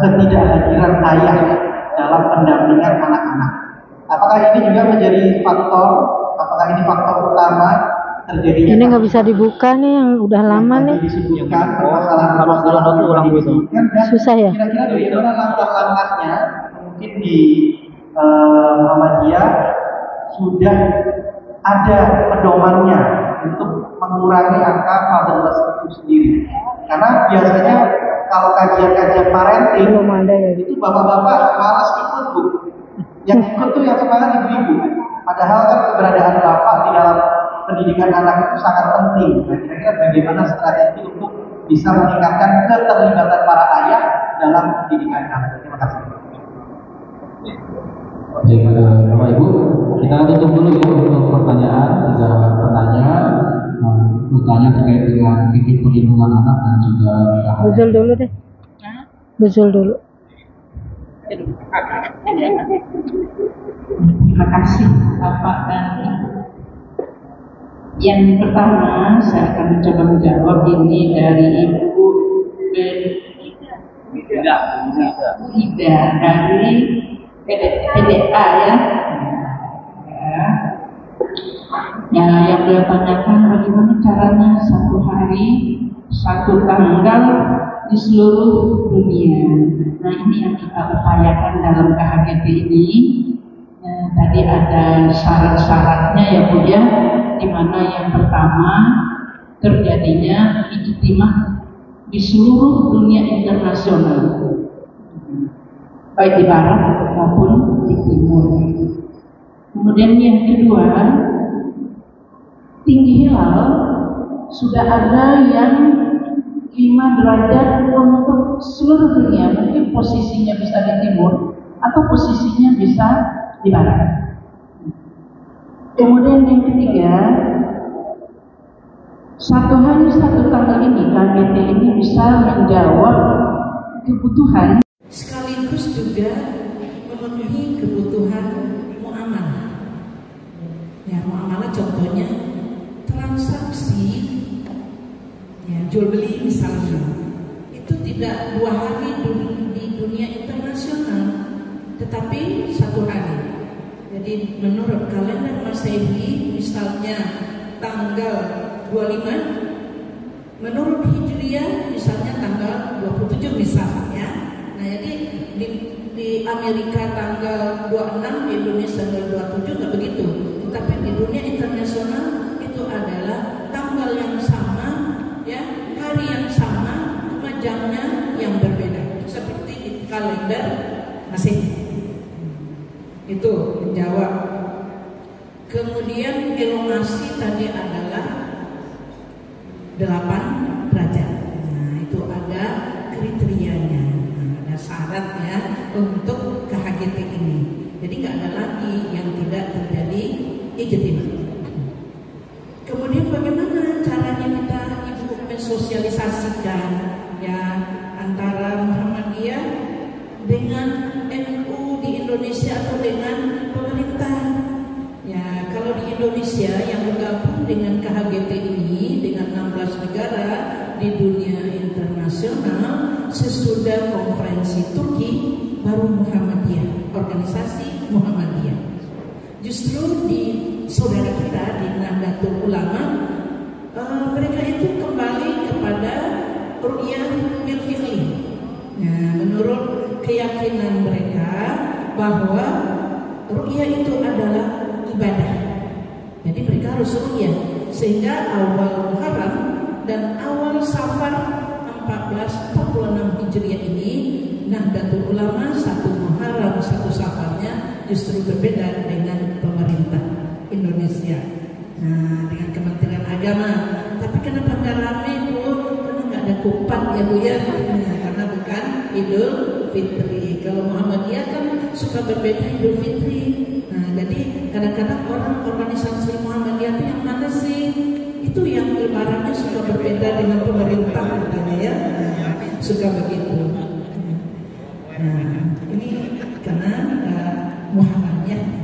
ketidakhadiran ayah dalam pendampingan anak-anak. Apakah ini juga menjadi faktor? Apakah ini faktor utama terjadinya? Ini nggak bisa dibuka nih, yang udah lama nih. Disebutkan permasalahan Susah ya. Kira-kira bagaimana langkah-langkahnya? Mungkin di Muhammadiyah sudah ada pedomannya untuk mengurangi angka fatherless itu sendiri. Karena biasanya kalau kajian-kajian parenting Belum ada ya. itu bapak-bapak malas ikut, Bu. Yang ikut tuh yang semangat ibu-ibu. Padahal kan keberadaan bapak di dalam pendidikan anak itu sangat penting. Nah, kira-kira bagaimana strategi untuk bisa meningkatkan keterlibatan para ayah dalam pendidikan anak? Terima kasih. Baik, Bapak Ibu, kita tutup dulu ya untuk pertanyaan. 3 penanya bertanya terkait dengan fikih perlindungan anak dan juga Buzul dulu deh. Buzul dulu. Terima kasih Bapak dan Ibu. Yang pertama saya akan mencoba menjawab ini dari Ibu Ida dari PDA ya. Ya, yang beliau tanyakan bagaimana caranya satu hari, satu tanggal di seluruh dunia. Nah, ini yang kita upayakan dalam KHGT ini. Tadi ada syarat-syaratnya ya Bu ya, di mana yang pertama terjadinya ijtimah di seluruh dunia internasional, baik di barat maupun di timur. Kemudian yang kedua, tinggi hilal sudah ada yang 5 derajat untuk seluruh dunia. Mungkin posisinya bisa di timur atau posisinya bisa di barat. Kemudian yang ketiga, satu hari satu tanggal ini KHGT ini bisa menjawab kebutuhan sekaligus juga memenuhi kebutuhan muamalah. Ya, muamalah contohnya transaksi ya, jual beli misalnya itu tidak 2 hari di dunia internasional, tetapi 1 hari. Jadi menurut kalender Masehi misalnya tanggal 25, menurut Hijriah misalnya tanggal 27 misalnya. Nah, jadi di Amerika tanggal 26, di Indonesia tanggal 27 nggak begitu. Tetapi di dunia internasional itu adalah tanggal yang sama, ya, hari yang sama, cuma jamnya yang berbeda. Seperti di kalender Masehi. Itu menjawab. Kemudian elongasi tadi adalah 8 derajat. Nah, itu ada kriterianya, ada syaratnya untuk KHGT ini. Jadi nggak ada lagi yang tidak terjadi ijtimah. Kemudian bagaimana caranya kita Ibu mensosialisasikan ya antara Muhammadiyah dengan NU di Indonesia atau dengan pemerintah? Ya, kalau di Indonesia yang bergabung dengan KHGT ini dengan 16 negara di dunia internasional sesudah konferensi Turki baru Muhammadiyah, organisasi Muhammadiyah. Justru di saudara kita di Nahdlatul Ulama mereka itu kembali kepada ru'yah bil fi'li. Nah, menurut keyakinan mereka bahwa ru'yah itu adalah ibadah. Jadi mereka harus ru'yah, sehingga awal Muharram dan awal Safar 1446 Hijriah ini Nahdlatul Ulama 1 Muharram 1 Safarnya justru berbeda dengan pemerintah Indonesia. Indonesia. Nah, dengan Kementerian Agama. Tapi kenapa nggak rame Bu? Karena nggak ada kupat ya Bu ya. Nah, karena bukan Idul Fitri. Kalau Muhammadiyah kan suka berbeda Idul Fitri. Nah, jadi kadang-kadang orang organisasi Muhammadiyah itu yang mana sih? Itu yang lebarannya suka berbeda dengan pemerintah katanya ya. Nah, suka begitu. Nah, ini karena Muhammadiyah.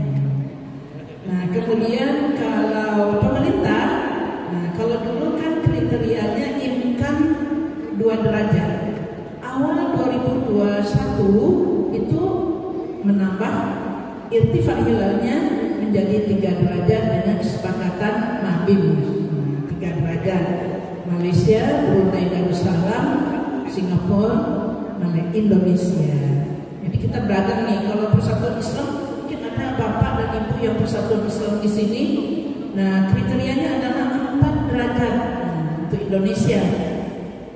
Nah, kemudian kalau pemerintah, nah kalau dulu kan kriterianya imkan 2 derajat. Awal 2021 itu menambah irtifak hilalnya menjadi 3 derajat dengan kesepakatan Mahbib. 3 derajat. Malaysia, Brunei Darussalam, Singapura, Indonesia. Jadi kita beragam nih. Kalau Persatuan Islam mungkin ada bapak dan ibu yang Persatuan Islam di sini. Nah, kriterianya adalah 4 derajat untuk Indonesia.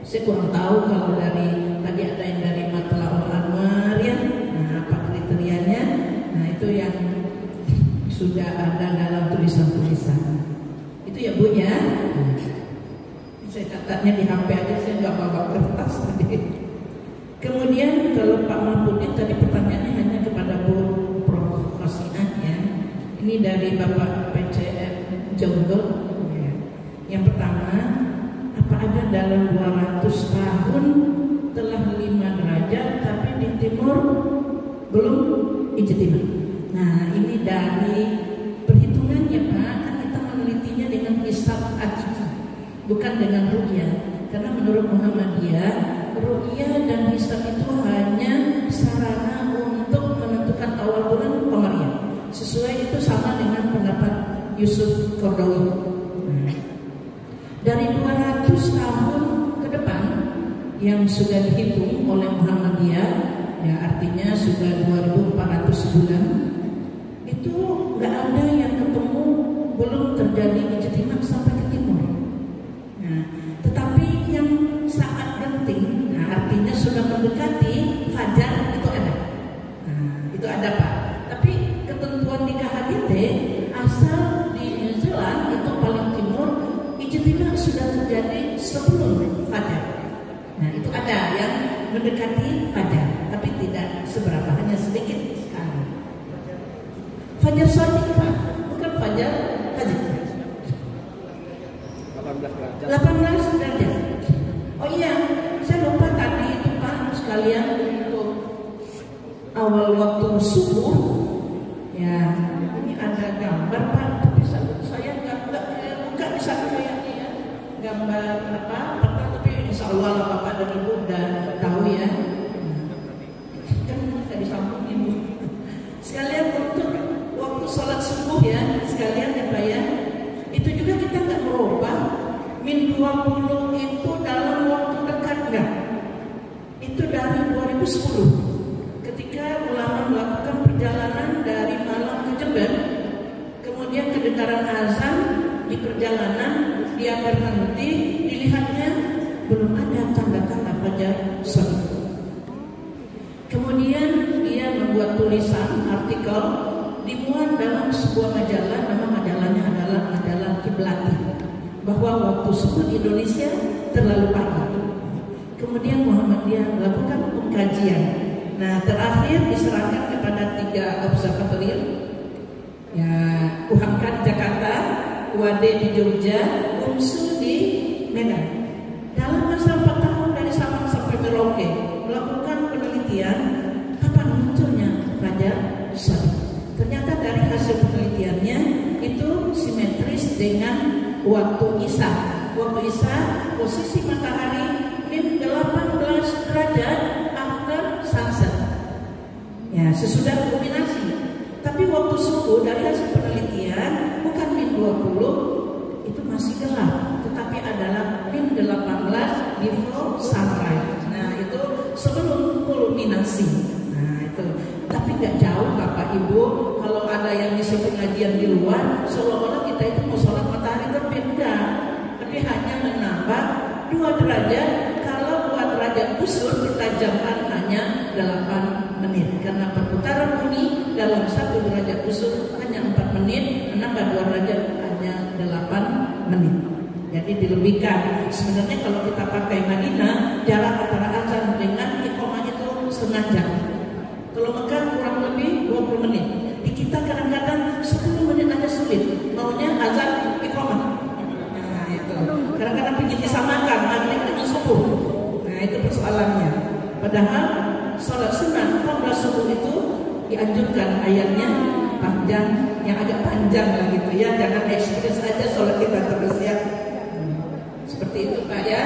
Saya kurang tahu kalau dari tadi ada yang dari Matlaul Anwar ya. Nah, apa kriterianya? Nah, itu yang sudah ada dalam tulisan-tulisan. Itu ya Bu ya. Saya catatnya di HP aja, saya nggak bawa kertas tadi. Kemudian kalau Pak Mahfudin tadi pertanyaannya hanya kepada Bu Prof. Rosiah ya. Ini dari Bapak PCF Jonggol. Yang pertama, apa ada dalam 200 tahun telah 5 derajat tapi di timur belum ijtima? Nah, ini dari perhitungannya Pak, kan kita menelitinya dengan hisab hakiki, bukan dengan ru'yah. Karena menurut Muhammadiyah, ru'yah dan hisab itu hanya sarana untuk menentukan awal bulan Qamariyah. Sesuai itu sama dengan pendapat Yusuf Qaradawi. Dari 200 tahun ke depan yang sudah dihitung oleh Muhammadiyah, ya artinya sudah 2400 bulan, itu nggak ada yang ketemu belum terjadi ijtima sampai ke timur. Nah, tetapi yang saat genting, nah artinya sudah mendekati fajar itu ada. Nah, itu ada Pak. Tapi ketentuan di KHGT asal di New Zealand itu paling timur, ijtima sudah terjadi sebelum fajar. Nah, itu ada yang mendekati fajar, tapi tidak seberapa, hanya sedikit sekali. Fajar shadiq Pak, bukan fajar hajat. 18 derajat. Oh iya, saya lupa tadi itu Pak sekalian untuk awal waktu subuh. Ya, ini ada gambar Pak, tapi saya nggak buka bisa kayaknya ya. Gambar apa? Tapi insya Allah lah Bapak dan Ibu udah tahu ya. Kan tadi sambung Ibu. Sekalian untuk waktu sholat subuh ya, sekalian ya Pak ya. Itu juga kita nggak merubah min 20 itu dalam waktu dekat enggak. Itu dari 2010 ketika ulama melakukan perjalanan dari Malang ke Jember, kemudian kedengaran azan di perjalanan, dia berhenti, dilihatnya belum ada tanda-tanda fajar shadiq. Kemudian dia membuat tulisan artikel, dimuat dalam sebuah majalah, nama majalahnya adalah majalah Kiblati, bahwa waktu subuh di Indonesia terlalu pagi. Kemudian Muhammadiyah melakukan pengkajian. Nah, terakhir diserahkan kepada 3 observatorium, ya, UHAMKA di Jakarta, UAD di Jogja, UMSU di Medan. Dalam masa 4 tahun dari Sabang sampai Merauke melakukan penelitian kapan munculnya fajar shadiq. Ternyata dari hasil penelitiannya itu simetris dengan waktu Isya. Waktu Isya posisi matahari min 18 derajat after sunset. Ya, sesudah kulminasi. Tapi waktu subuh dari hasil penelitian bukan min 20, itu masih gelap, tetapi adalah min 18 before sunrise. Nah, itu sebelum kulminasi. Nah, itu. Tapi nggak jauh Bapak Ibu. Kalau ada yang bisa pengajian di luar, seolah-olah kita itu mau sholat matahari terbit, enggak. Tapi hanya menambah 2 derajat. Kalau 2 derajat busur kita jamkan hanya 8 menit. Karena perputaran bumi dalam 1 derajat busur hanya 4 menit, menambah 2 derajat dilebihkan. Sebenarnya kalau kita pakai Madinah, jarak antara azan dengan iqamah itu setengah jam. Kalau Mekah kurang lebih 20 menit. Di kita kadang-kadang 10 menit aja sulit. Maunya azan iqamah. Nah itu. Kadang-kadang ingin disamakan maghrib dengan subuh. Nah itu persoalannya. Padahal sholat sunnah 14 subuh itu dianjurkan ayatnya panjang, yang agak panjang lah gitu ya. Jangan ekspres aja sholat kita terus ya. Seperti itu Pak ya.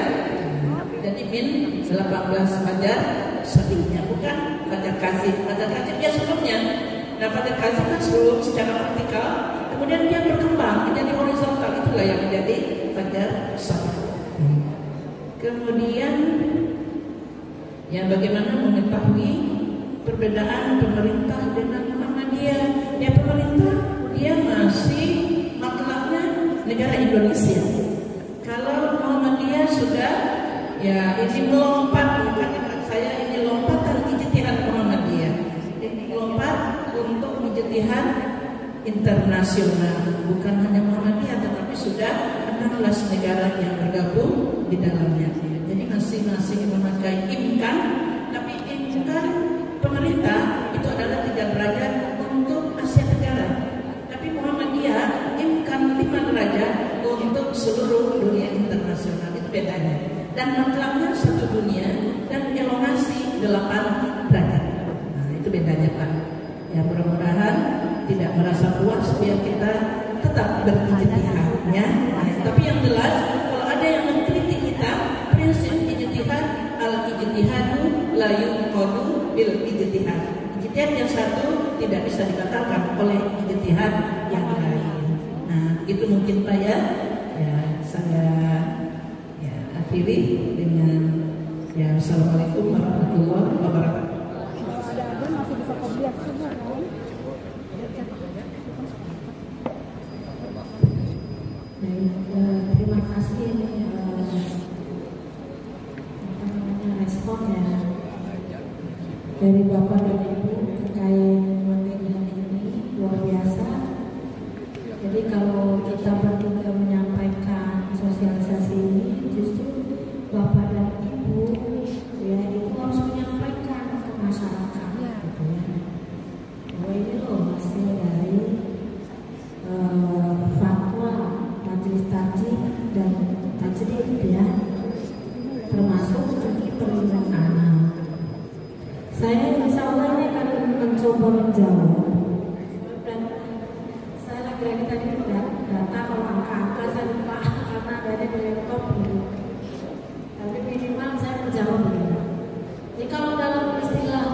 Jadi min 18 fajar sedihnya, bukan fajar kasih. Fajar kasih dia sebelumnya. Nah fajar kasih kan sebelum secara vertikal, kemudian dia berkembang menjadi horizontal, itulah yang menjadi fajar sadiq. Kemudian ya bagaimana mengetahui perbedaan pemerintah dengan Muhammadiyah? Ya pemerintah dia masih matlabnya negara Indonesia. Kalau Muhammadiyah sudah ya ini melompat, bukan saya ini lompatan ijtihad Muhammadiyah. Ini lompat untuk ijtihad internasional, bukan hanya Muhammadiyah tetapi sudah 16 negara yang bergabung di dalamnya. Jadi masing-masing memakai imkan, tapi imkan pemerintah itu adalah 3 derajat untuk Asia Tenggara. Tapi Muhammadiyah imkan 5 derajat untuk seluruh dunia internasional. Itu bedanya. Dan matlabnya satu dunia dan elongasi 8 derajat. Nah, itu bedanya Pak. Ya mudah-mudahan tidak merasa puas biar kita tetap berijtihad ya. Nah, tapi yang jelas kalau ada yang mengkritik kita, prinsip ijtihad al-ijtihadu la yuqadu bil ijtihad. Ijtihad yang satu tidak bisa dibatalkan oleh ijtihad yang lain. Nah, itu mungkin Pak ya. Ya, saya akhiri dengan ya assalamualaikum warahmatullahi wabarakatuh. Terima kasih responnya dari Bapak dan Ibu terkait materi hari ini luar biasa. Jadi kalau kita bertiga menyampaikan sosialisasi ini, justru Bapak dan Ibu ya itu harus menyampaikan ke masyarakat gitu ya. Bahwa ini loh hasil dari fatwa majelis tajik dan tajdid ya, termasuk nanti perlindungan anak. Saya insya Allah ini akan mencoba menjawab. Dan saya lagi-lagi tadi data kalau angka-angka saya lupa karena adanya di laptop gitu. Tapi minimal saya menjawab begini. Jadi kalau dalam istilah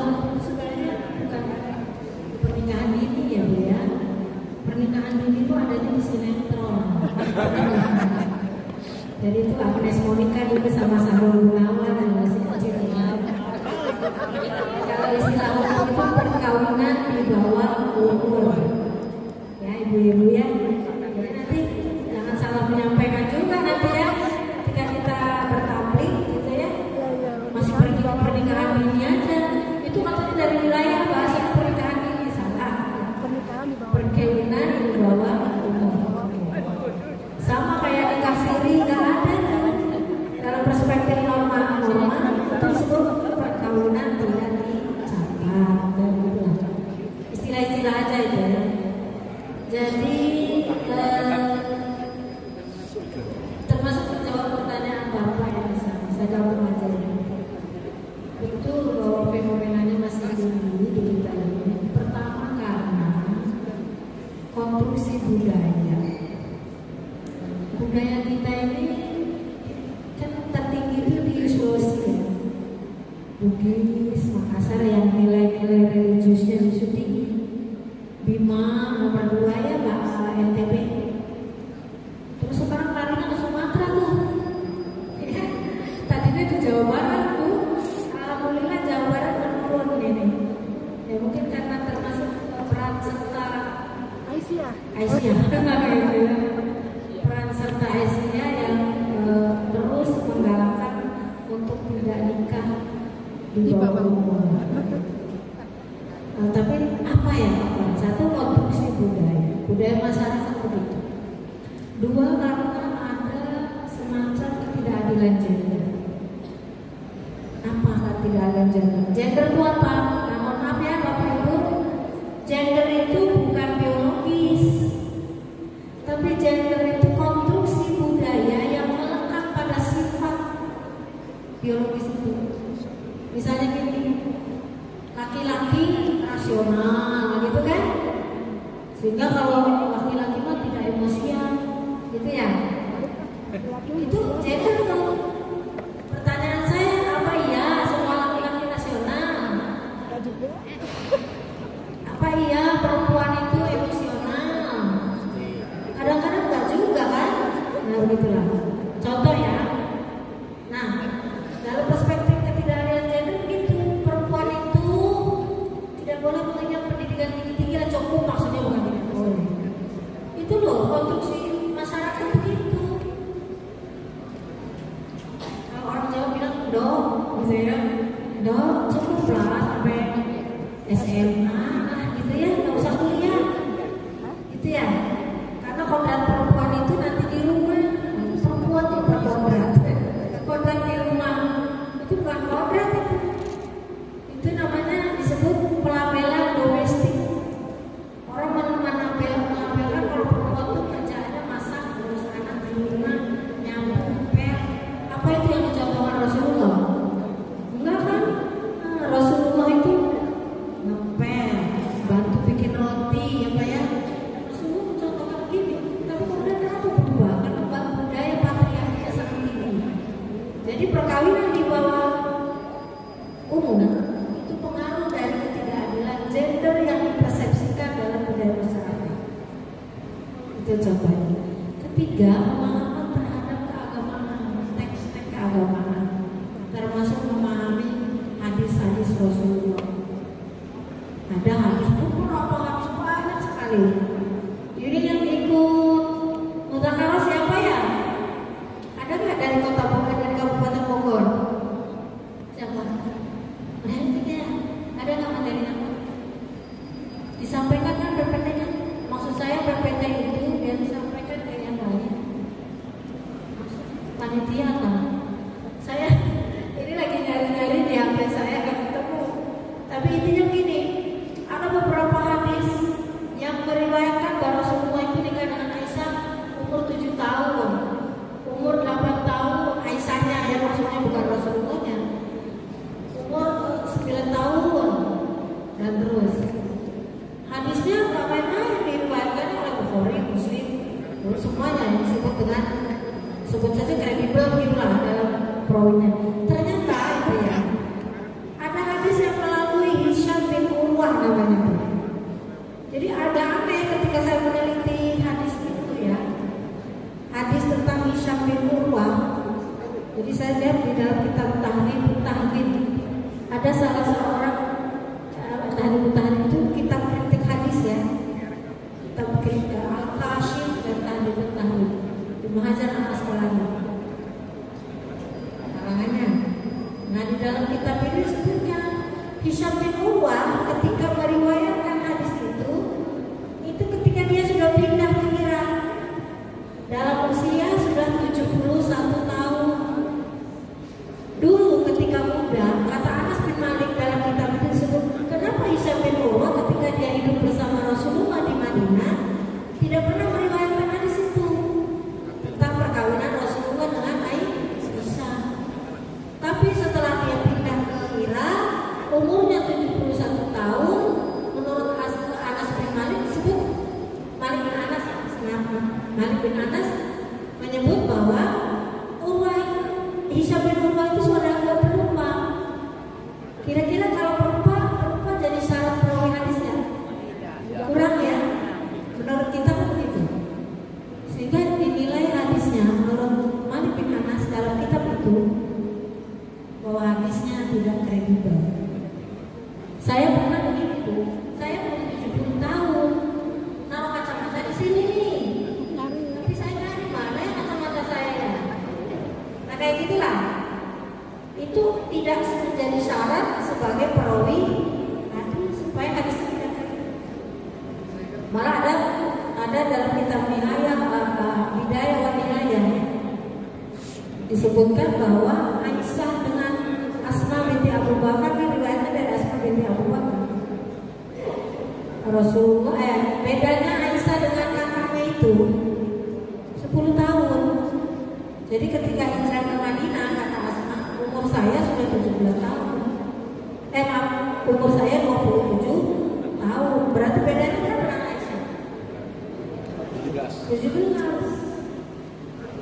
sebenarnya bukan pernikahan dini ya Bu ya. Pernikahan dini itu adanya di sinetron. Jadi itu Agnes Monica juga sama Sahrul Gunawan dan masih kecil ya. Kalau istilah hukum itu perkawinan di bawah umur. Ya ibu-ibu ya. Jadi nanti jangan salah menyampaikan juga nanti ya. Ketika kita bertablik gitu ya. Masih pernikahan dini aja. Itu maksudnya dari wilayah bahasa pernikahan dini salah. Perkawinan di bawah umur. Sama kayak nikah siri nggak ada kan? Dalam perspektif norma itu disebut perkawinan tidak dicatat dan itulah istilah-istilah aja itu ya. Jadi termasuk menjawab pertanyaan Bapak yang saya jawab aja ya. Betul bahwa fenomenanya masih tinggi di kita ini. Pertama karena konstruksi budaya kita ini kan tertinggi itu di Sulawesi ya. Bugis, Makassar yang nilai-nilai religiusnya justru tinggi. Bima nomor 2 ya Mbak NTB. Terus sekarang larinya ke Sumatera tuh. Ya, tadinya di Jawa Barat tuh. Alhamdulillah Jawa Barat menurun ini. Ya mungkin karena termasuk peran serta Aisyah. Peran serta Asia yang terus menggalakkan untuk tidak nikah di bawah umur. Tapi apa ya? Satu, konstruksi budaya masyarakat begitu. 2, karena ada semacam keadilan gender. Gender itu apa? Nah, mohon maaf ya Bapak Ibu, gender itu bukan biologis, tapi gender itu konstruksi budaya yang melekat pada sifat biologis itu. Misalnya gini, laki-laki rasional gitu kan, sehingga kalau laki-laki mah tidak emosian gitu ya, itu gender tuh. Pertanyaan saya, apa iya semua laki-laki rasional? Apa iya perempuan itu emosional? Kadang-kadang enggak juga kan? Nah begitulah. Contoh ya. Nah, dalam perspektif ketidakadilan gender begitu, perempuan itu tidak boleh mengenyam pendidikan tinggi-tinggi lah, cukup maksudnya bukan tidak boleh. Itu loh konstruksi masyarakat begitu. Kalau orang Jawa bilang dok, gitu ya, dok cukup lah sampai SMA lah, gitu ya, nggak usah kuliah, gitu ya. Karena kodrat perempuan itu nanti di rumah, perempuan itu berkodrat. Kodrat di rumah itu bukan kodrat itu namanya disebut pelabelan domestik. Orang menapelkan kalau perempuan itu kerjaannya masak, terus anak di rumah, nyambung, pel. Apa itu yang dicontohkan Rasulullah? Enggak kan? Nah, Rasulullah itu ngepel, bantu bikin roti, ya Pak ya. Rasulullah mencontohkan begini. Tapi kemudian kenapa berubah? Karena budaya patriarkinya sangat tinggi. Jadi perkawinan di bawah umum itu pengaruh dari ketidakadilan gender yang dipersepsikan dalam budaya masyarakat. Itu contohnya. Ketiga, pemahaman terhadap keagamaan, teks-teks keagamaan, termasuk memahami hadis-hadis Rasulullah. Ada hadis beberapa hadis banyak sekali. Jadi yang ikut mudzakarah siapa ya? Ada nggak dari kota Bogor, dari Kabupaten Bogor? Siapa? Berarti ya. Ada nggak materinya? Disampaikan kan PPT-nya. Maksud saya PPT itu dia disampaikan ke yang lain. Panitia kan? Saya ini lagi nyari-nyari di HP saya nggak ketemu. Tapi intinya gini, ada beberapa hadis yang meriwayatkan bahwa Rasulullah itu nikah dengan Aisyah umur 7 tahun, umur 8 tahun Aisyahnya, ya maksudnya bukan Rasulullahnya, umur 9 tahun dan terus. Hadisnya nggak main-main, diriwayatkan oleh Bukhari, Muslim, terus semuanya yang disebut dengan sebut saja kredibel gitulah dalam perawinya. Ternyata itu ya, ada hadis yang melalui Hisham bin Urwah namanya. Jadi agak aneh ketika saya meneliti hadis itu ya, hadis tentang Hisham bin Urwah. Jadi saya lihat di dalam kitab Tahdhib ada salah seorang Tahdhib itu kitab kritik hadis ya, kitab kritik Al-Kashif dan Tahdhib Ibnu Hajar Al-Asqalani karangannya. Nah di dalam kitab ini disebutkan Hisham bin Urwah ketika meriwayatkan hadis itu ketika dia sudah pindah ke Irak dalam usia sudah 71 tahun. Dulu ketika muda, kata Anas bin Malik dalam kitab itu disebut, kenapa Hisham bin Urwah ketika dia hidup bersama Rasulullah di Madinah tidak pernah meriwayatkan hadis itu tentang perkawinan Rasulullah dengan Aisyah. Tapi setelah dia pindah ke Irak, umurnya 71 tahun, menurut Anas bin Malik disebut Malik bin Anas menyebut bahwa Hisham bin Urwah itu saudara penumpang. Kira-kira kalau penumpang jadi syarat perawi hadisnya? Kurang ya? Menurut kita begitu. Sehingga dinilai hadisnya menurut Malik bin Anas dalam kitab itu bahwa hadisnya tidak kredibel. Saya pernah begitu. Saya umur 70 tahun, naruh kacamata di sini nih. Tapi saya cari mana ya kacamata saya. Nah kayak gitulah. Itu tidak menjadi syarat sebagai perawi hadis supaya hadisnya tidak kredibel. Malah ada dalam kitab Bidayah wa Nihayah disebutkan bahwa Aisyah dengan Asma binti Abu Abu Bakar kan riwayatnya dari Asma binti Abu Bakar. Rasulullah bedanya Aisyah dengan kakaknya itu 10 tahun. Jadi ketika hijrah ke Madinah, kata Asma, umur saya sudah 17 tahun. Umur saya 27 tahun. Berarti bedanya berapa dengan Aisyah? 17.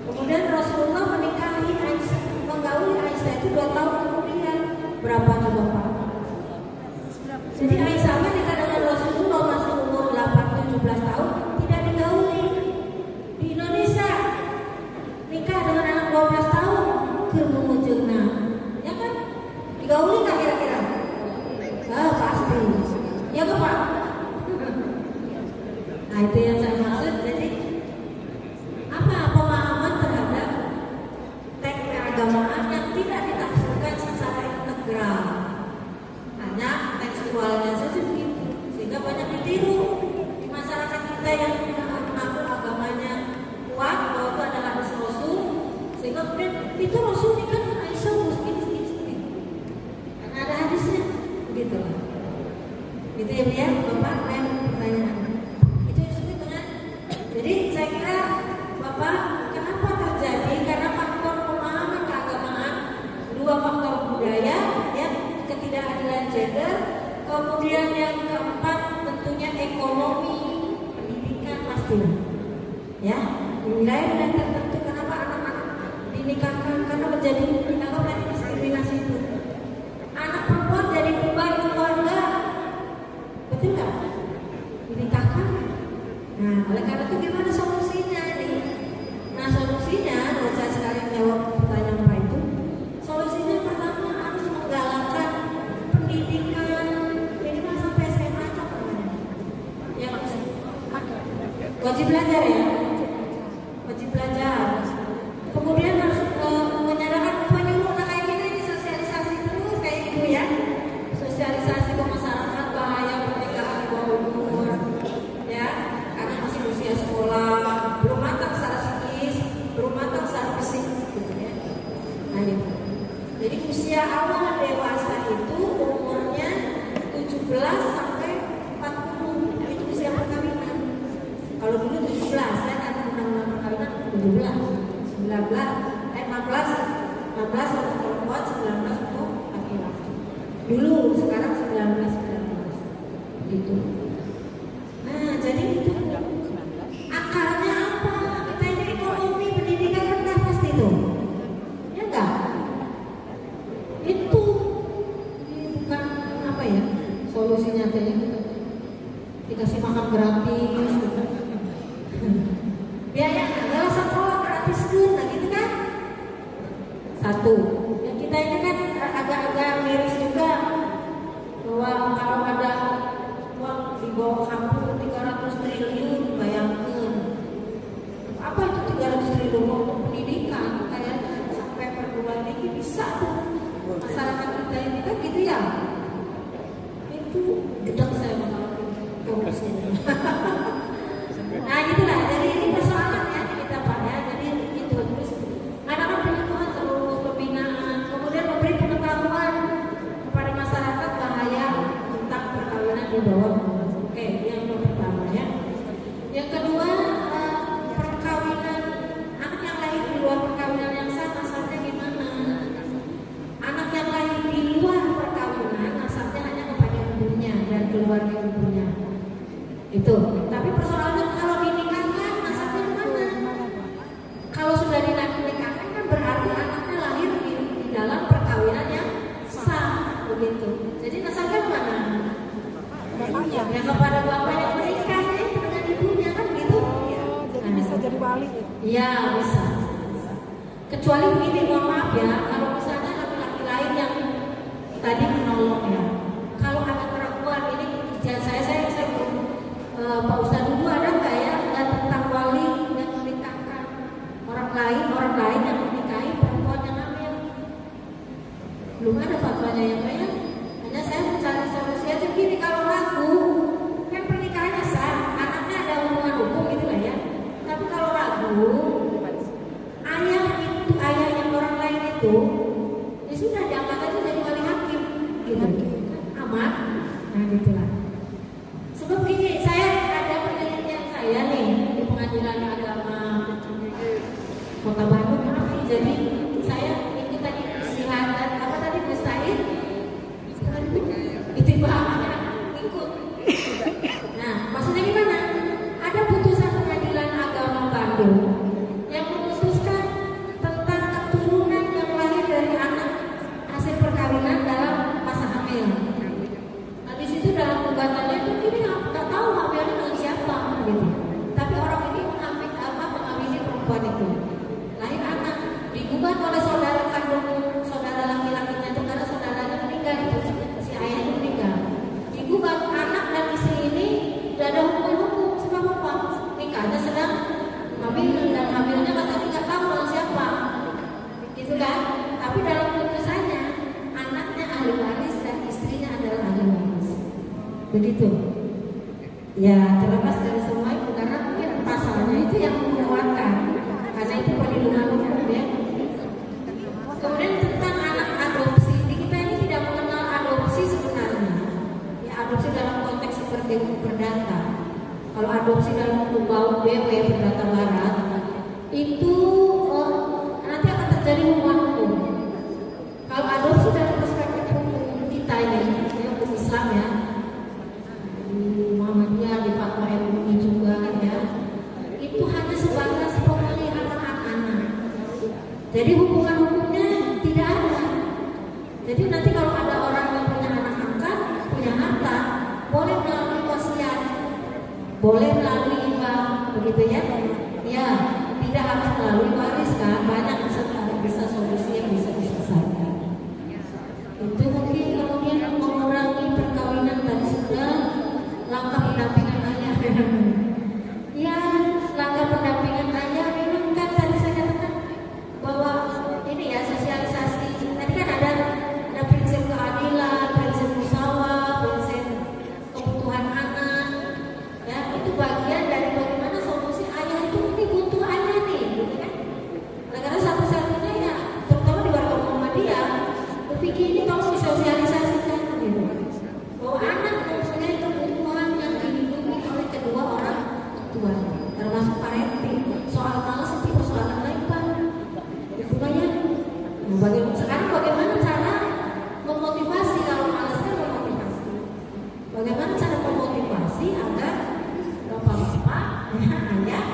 Kemudian Rasulullah menikahi Aisyah, menggauli Aisyah itu 2 tahun kemudian. Berapa coba Pak? Jadi Aisyah menikah dengan Rasulullah masih umur 17 tahun, tidak digauli. Di Indonesia nikah dengan anak 12 tahun ke mengujurna, ya kan? Digauli nggak kira-kira? Pasti. Ya nggak Pak? Nah itu yang saya maksud. Jadi apa pemahaman terhadap teks keagamaan yang tidak ditafsirkan secara integral, hanya tekstualnya saja begitu, sehingga banyak ditiru di masyarakat kita yang mengaku agamanya kuat bahwa itu adalah hadis Rasul, sehingga kemudian itu Rasul nikah dengan Aisyah miskin, karena ada hadisnya, begitu lah. Gitu ya Bia, Bapak, lain pertanyaan. Itu yang disebut dengan. Jadi saya kira Bapak, kenapa terjadi? Karena faktor pemahaman keagamaan, 2 faktor budaya, ya, ketidakadilan gender, kemudian yang keempat tentunya ekonomi, pendidikan pastilah, ya, wilayah tertentu. Kenapa anak-anak dinikahkan? Karena menjadi dianggap dari diskriminasi itu. Anak perempuan jadi beban keluarga, betul nggak? Dinikahkan. Nah, oleh karena itu gimana solusinya nih? Nah, solusinya, kalau saya sekalian jawab pertanyaan Pak itu, solusinya pertama harus menggalakkan pendidikan minimal sampai SMA atau namanya, yang wajib belajar ya, wajib belajar. Kemudian harus menyadarkan penyuluh kayak gini, disosialisasi terus kayak gitu ya, sosialisasi ke masyarakat bahaya pernikahan di bawah umur, ya, karena masih usia sekolah, belum matang secara psikis, belum matang secara fisik, gitu ya. Nah itu. Jadi usia awal dewasa itu umurnya 17 sampai 40, itu usia perkawinan. Kalau dulu 17, saya kan undang-undang perkawinan 17, 15 untuk perempuan, 19 untuk laki-laki. Dulu, sekarang 19 gitu. Nah, jadi itu akarnya apa? Kita ini ekonomi, pendidikan rendah pasti itu, ya enggak? Itu bukan apa ya? Solusinya kayaknya gitu. Dikasih makan gratis, gitu. Biaya adalah sekolah gratis kan, nah gitu kan? Satu, yang kita ini kan agak-agak miris juga bahwa kalau ada uang di bawah kampung 300 triliun, bayangkan apa itu 300 triliun untuk pendidikan, kayaknya sampai perguruan tinggi bisa tuh masyarakat kita ini kan gitu ya. Itu gedek saya bakal korupsinya. Nah gitulah, jadi ini persoalannya kita Pak ya. Jadi itu terus anak-anak pendidikan terus pembinaan, kemudian memberi pengetahuan kepada masyarakat bahaya tentang perkawinan di bawah umur. Oke, yang pertama ya. Yang kedua, perkawinan anak yang lahir di luar perkawinan yang sah nasabnya gimana? Anak yang lahir di luar perkawinan nasabnya hanya kepada ibunya dan keluarga ibunya. Itu. Tapi persoalannya kalau dinikahkan nasabnya mana? Kalau sudah dinikahkan kan berarti anaknya lahir di dalam perkawinan yang sah, begitu. Jadi nasabnya mana? Bapaknya. Ya kepada bapak yang menikah dengan ibunya kan gitu. Jadi bisa jadi wali. Iya bisa. Kecuali begini, mohon maaf ya, kalau misalnya laki-laki lain yang tadi menolong ya. Kalau anak perempuan ini kerjaan saya belum Pak Ustadz dulu ada nggak ya tentang wali yang menikahkan orang lain yang menikahi perempuan yang hamil? Belum ada fatwanya yang banyak. Hanya saya mencari solusi aja begini, kalau ragu kan pernikahannya sah, anaknya ada hubungan hukum gitu lah ya. Tapi kalau ragu, ayah yang orang lain itu ya sudah diangkat aja jadi wali hakim. Nah gitulah. Sebab gini, saya ada penelitian saya nih di Pengadilan Agama Kota Bandung. Jadi saya ikut tadi istihad apa tadi Mas Said itu bahasanya ikut. Nah maksudnya gimana? Ada putusan Pengadilan Agama Bandung yang memutuskan tentang keturunan yang lahir dari anak hasil perkawinan dalam masa hamil. Nah di situ dalam gugatannya itu ini nggak tahu hamilnya dengan siapa gitu. Tapi orang ini mengamini perempuan itu lahir anak digugat oleh saudara kandung saudara laki-lakinya itu karena saudaranya meninggal itu si ayahnya meninggal. Digugat anak dan istri ini tidak ada hubungan hukum sebab apa? Nikahnya sedang hamil dan hamilnya katanya nggak tahu dengan siapa, gitu kan? Tapi dalam putusannya anaknya ahli waris dan istrinya adalah ahli waris, begitu. Ya terlepas dari semua itu karena mungkin pasalnya itu yang menguatkan karena itu perlindungan hukum ya. Kemudian tentang anak adopsi, kita ini tidak mengenal adopsi sebenarnya. Ya adopsi dalam konteks seperti hukum perdata. Kalau adopsi dalam hukum BW Perdata Barat itu nanti akan terjadi hubungan hukum. Kalau adopsi dalam perspektif hukum kita ini, ya hukum Islam ya, di Muhammadiyah, di Fatwa MUI juga ya, itu hanya sebatas pemeliharaan anak. Jadi hubungan hukumnya tidak ada. Jadi nanti kalau ada orang yang punya anak angkat, punya harta, boleh melalui wasiat, boleh melalui hibah, begitu ya? Ya, tidak harus melalui waris kan? Banyak bisa solusi yang bisa diselesaikan. Itu mungkin kemudian mengurangi perkawinan tadi sudah langkah pendampingan ayah. Ya, langkah pendampingan ayah memang kan tadi saya katakan bahwa ini ya sosialisasi. Tadi kan ada prinsip keadilan, prinsip musyawarah, prinsip kebutuhan anak. Ya, itu bagian dari bagaimana solusi ayah itu ini butuh ayah nih, gitu kan? Nah, karena satu-satunya ya, terutama di warga Muhammadiyah, berpikir ini kamu disosialisasikan gitu. Bahwa anak mempunyai kebutuhan yang dilindungi oleh kedua orang tua, termasuk parenting. Soal malas itu persoalan lain Pak. Itu banyak. Sekarang bagaimana cara memotivasi kalau malasnya memotivasi? Bagaimana cara memotivasi agar bapak-bapak, ayah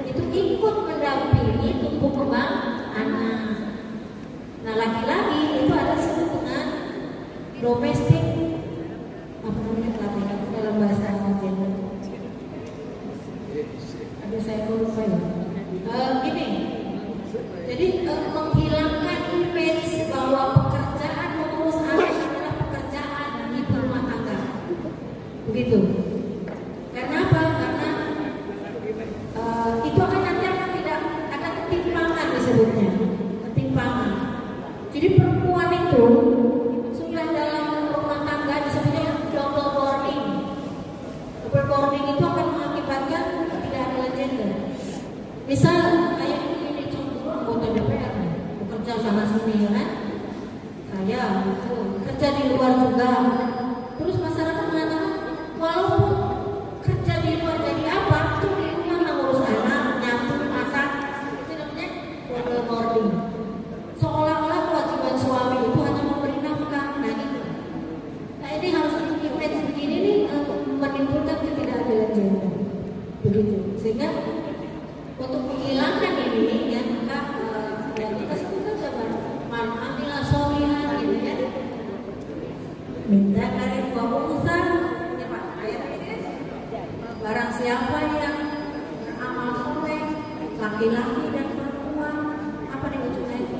itu ikut mendampingi tumbuh kembang anak. Nah laki-laki itu ada disebut dengan domestik apa namanya dalam bahasa Indonesia. Ada saya lupa ya. Gini, jadi menghilangkan image bahwa pekerjaan mengurus anak adalah pekerjaan ibu rumah tangga, begitu. Karena apa? Karena itu akan nanti tidak ada ketimpangan disebutnya, ketimpangan. Jadi perempuan itu sudah dalam rumah tangga disebutnya double boarding. Double boarding itu akan mengakibatkan ketidakadilan gender. Misal kayak ini contoh anggota DPR bekerja sana sini kan, saya itu kerja di luar juga. Terus masyarakat mengatakan walaupun kerja di luar jadi apa, itu di rumah ngurus anak, nyapu, masak, itu namanya double boarding. Seolah-olah kewajiban suami itu hanya memberi nafkah, nah gitu. Nah ini harus image begini nih menimbulkan ketidakadilan gender, begitu. Sehingga untuk menghilangkan ini ya maka kita sebutkan saja man amila sholihan gitu ya. Minta dari dua urusan ya Pak, ayat ini barang siapa yang beramal soleh laki-laki dan perempuan apa di ujungnya itu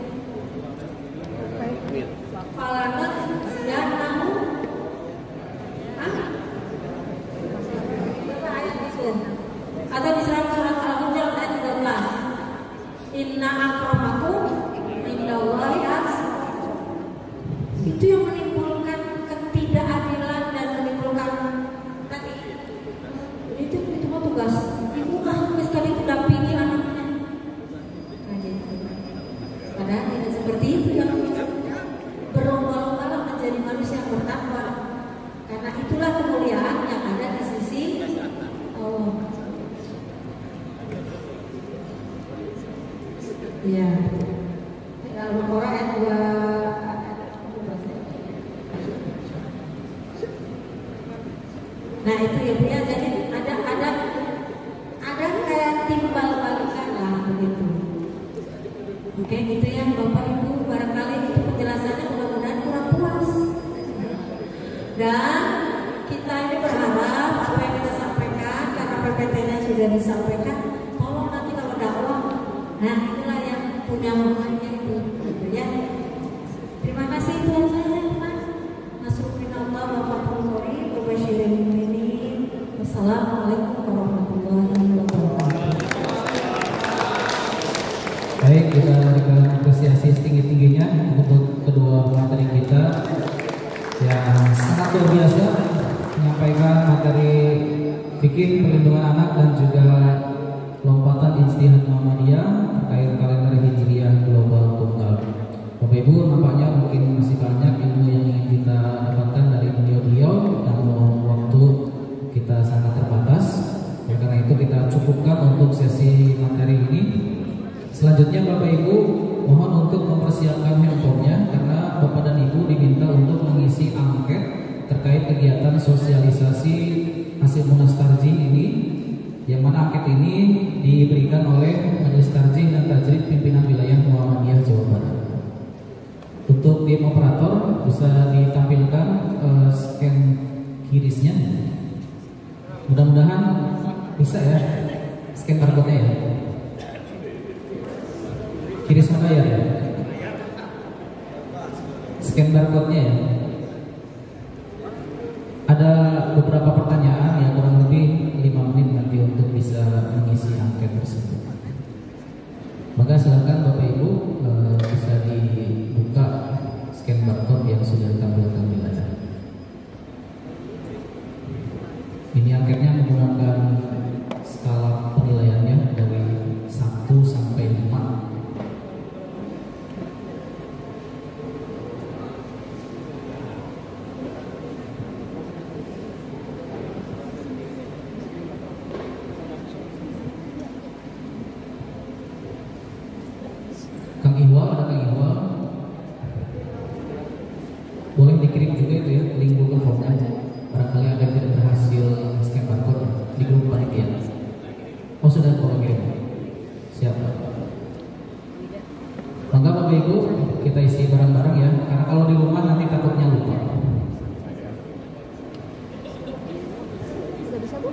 falanat sian namu ayat itu atau di surat Al-Hujurat ayat 13 inna akramakum indallahi atqakum. Itu yang menimbulkan ketidakadilan dan menimbulkan tadi itu mah tugas ibu kan sekali dampingi anaknya Nah itu ya Bu ya, jadi ada kayak timbal balikan lah begitu. Oke gitu ya Bapak Ibu, barangkali itu penjelasannya mudah-mudahan kurang puas. Dan kita ini berharap apa yang kita sampaikan, karena PPT-nya sudah disampaikan, tolong nanti kalau dakwah, nah itulah yang punya momennya itu, gitu ya. Terima kasih itu yang saya teman. Nasrullah wabarakatuh. Wassalamualaikum warahmatullahi wabarakatuh. Baik, kita berikan apresiasi setinggi-tingginya untuk kedua materi kita yang sangat luar biasa menyampaikan materi fikih perlindungan anak dan juga lompatan ijtihad Muhammadiyah terkait kalender Hijriah global tunggal. Bapak Ibu, nampaknya mungkin masih banyak ilmu yang ingin kita dapatkan dari beliau-beliau, namun waktu kita sangat terbatas. Oleh karena itu kita cukupkan untuk sesi materi ini. Selanjutnya Bapak Ibu mohon untuk mempersiapkan handphonenya karena Bapak dan Ibu diminta untuk mengisi angket terkait kegiatan sosialisasi hasil munas tarjih ini, yang mana angket ini diberikan oleh Majelis Tarjih dan Tajrid Pimpinan Wilayah Muhammadiyah Jawa Barat. Untuk tim operator bisa ditampilkan scan kirisnya. Mudah-mudahan bisa ya scan barcode-nya ya. Kiris mana ya? Scan barcode-nya ya. Ada beberapa pertanyaan yang kurang lebih 5 menit nanti untuk bisa mengisi angket tersebut. Maka silakan Bapak Ibu bisa dibuka scan barcode yang sudah ditampilkan di layar. Ini anketnya menggunakan skala penilaiannya dari 1 sampai 5. Kang Ihwal, ada Kang Ihwal. Boleh dikirim juga itu ya link Google Form-nya. Barangkali ada yang tidak berhasil scan barcode di grup panitia. Oh sudah kirim. Siap. Maka Bapak Ibu kita isi bareng-bareng ya. Karena kalau di rumah nanti takutnya lupa. Sudah bisa Bu?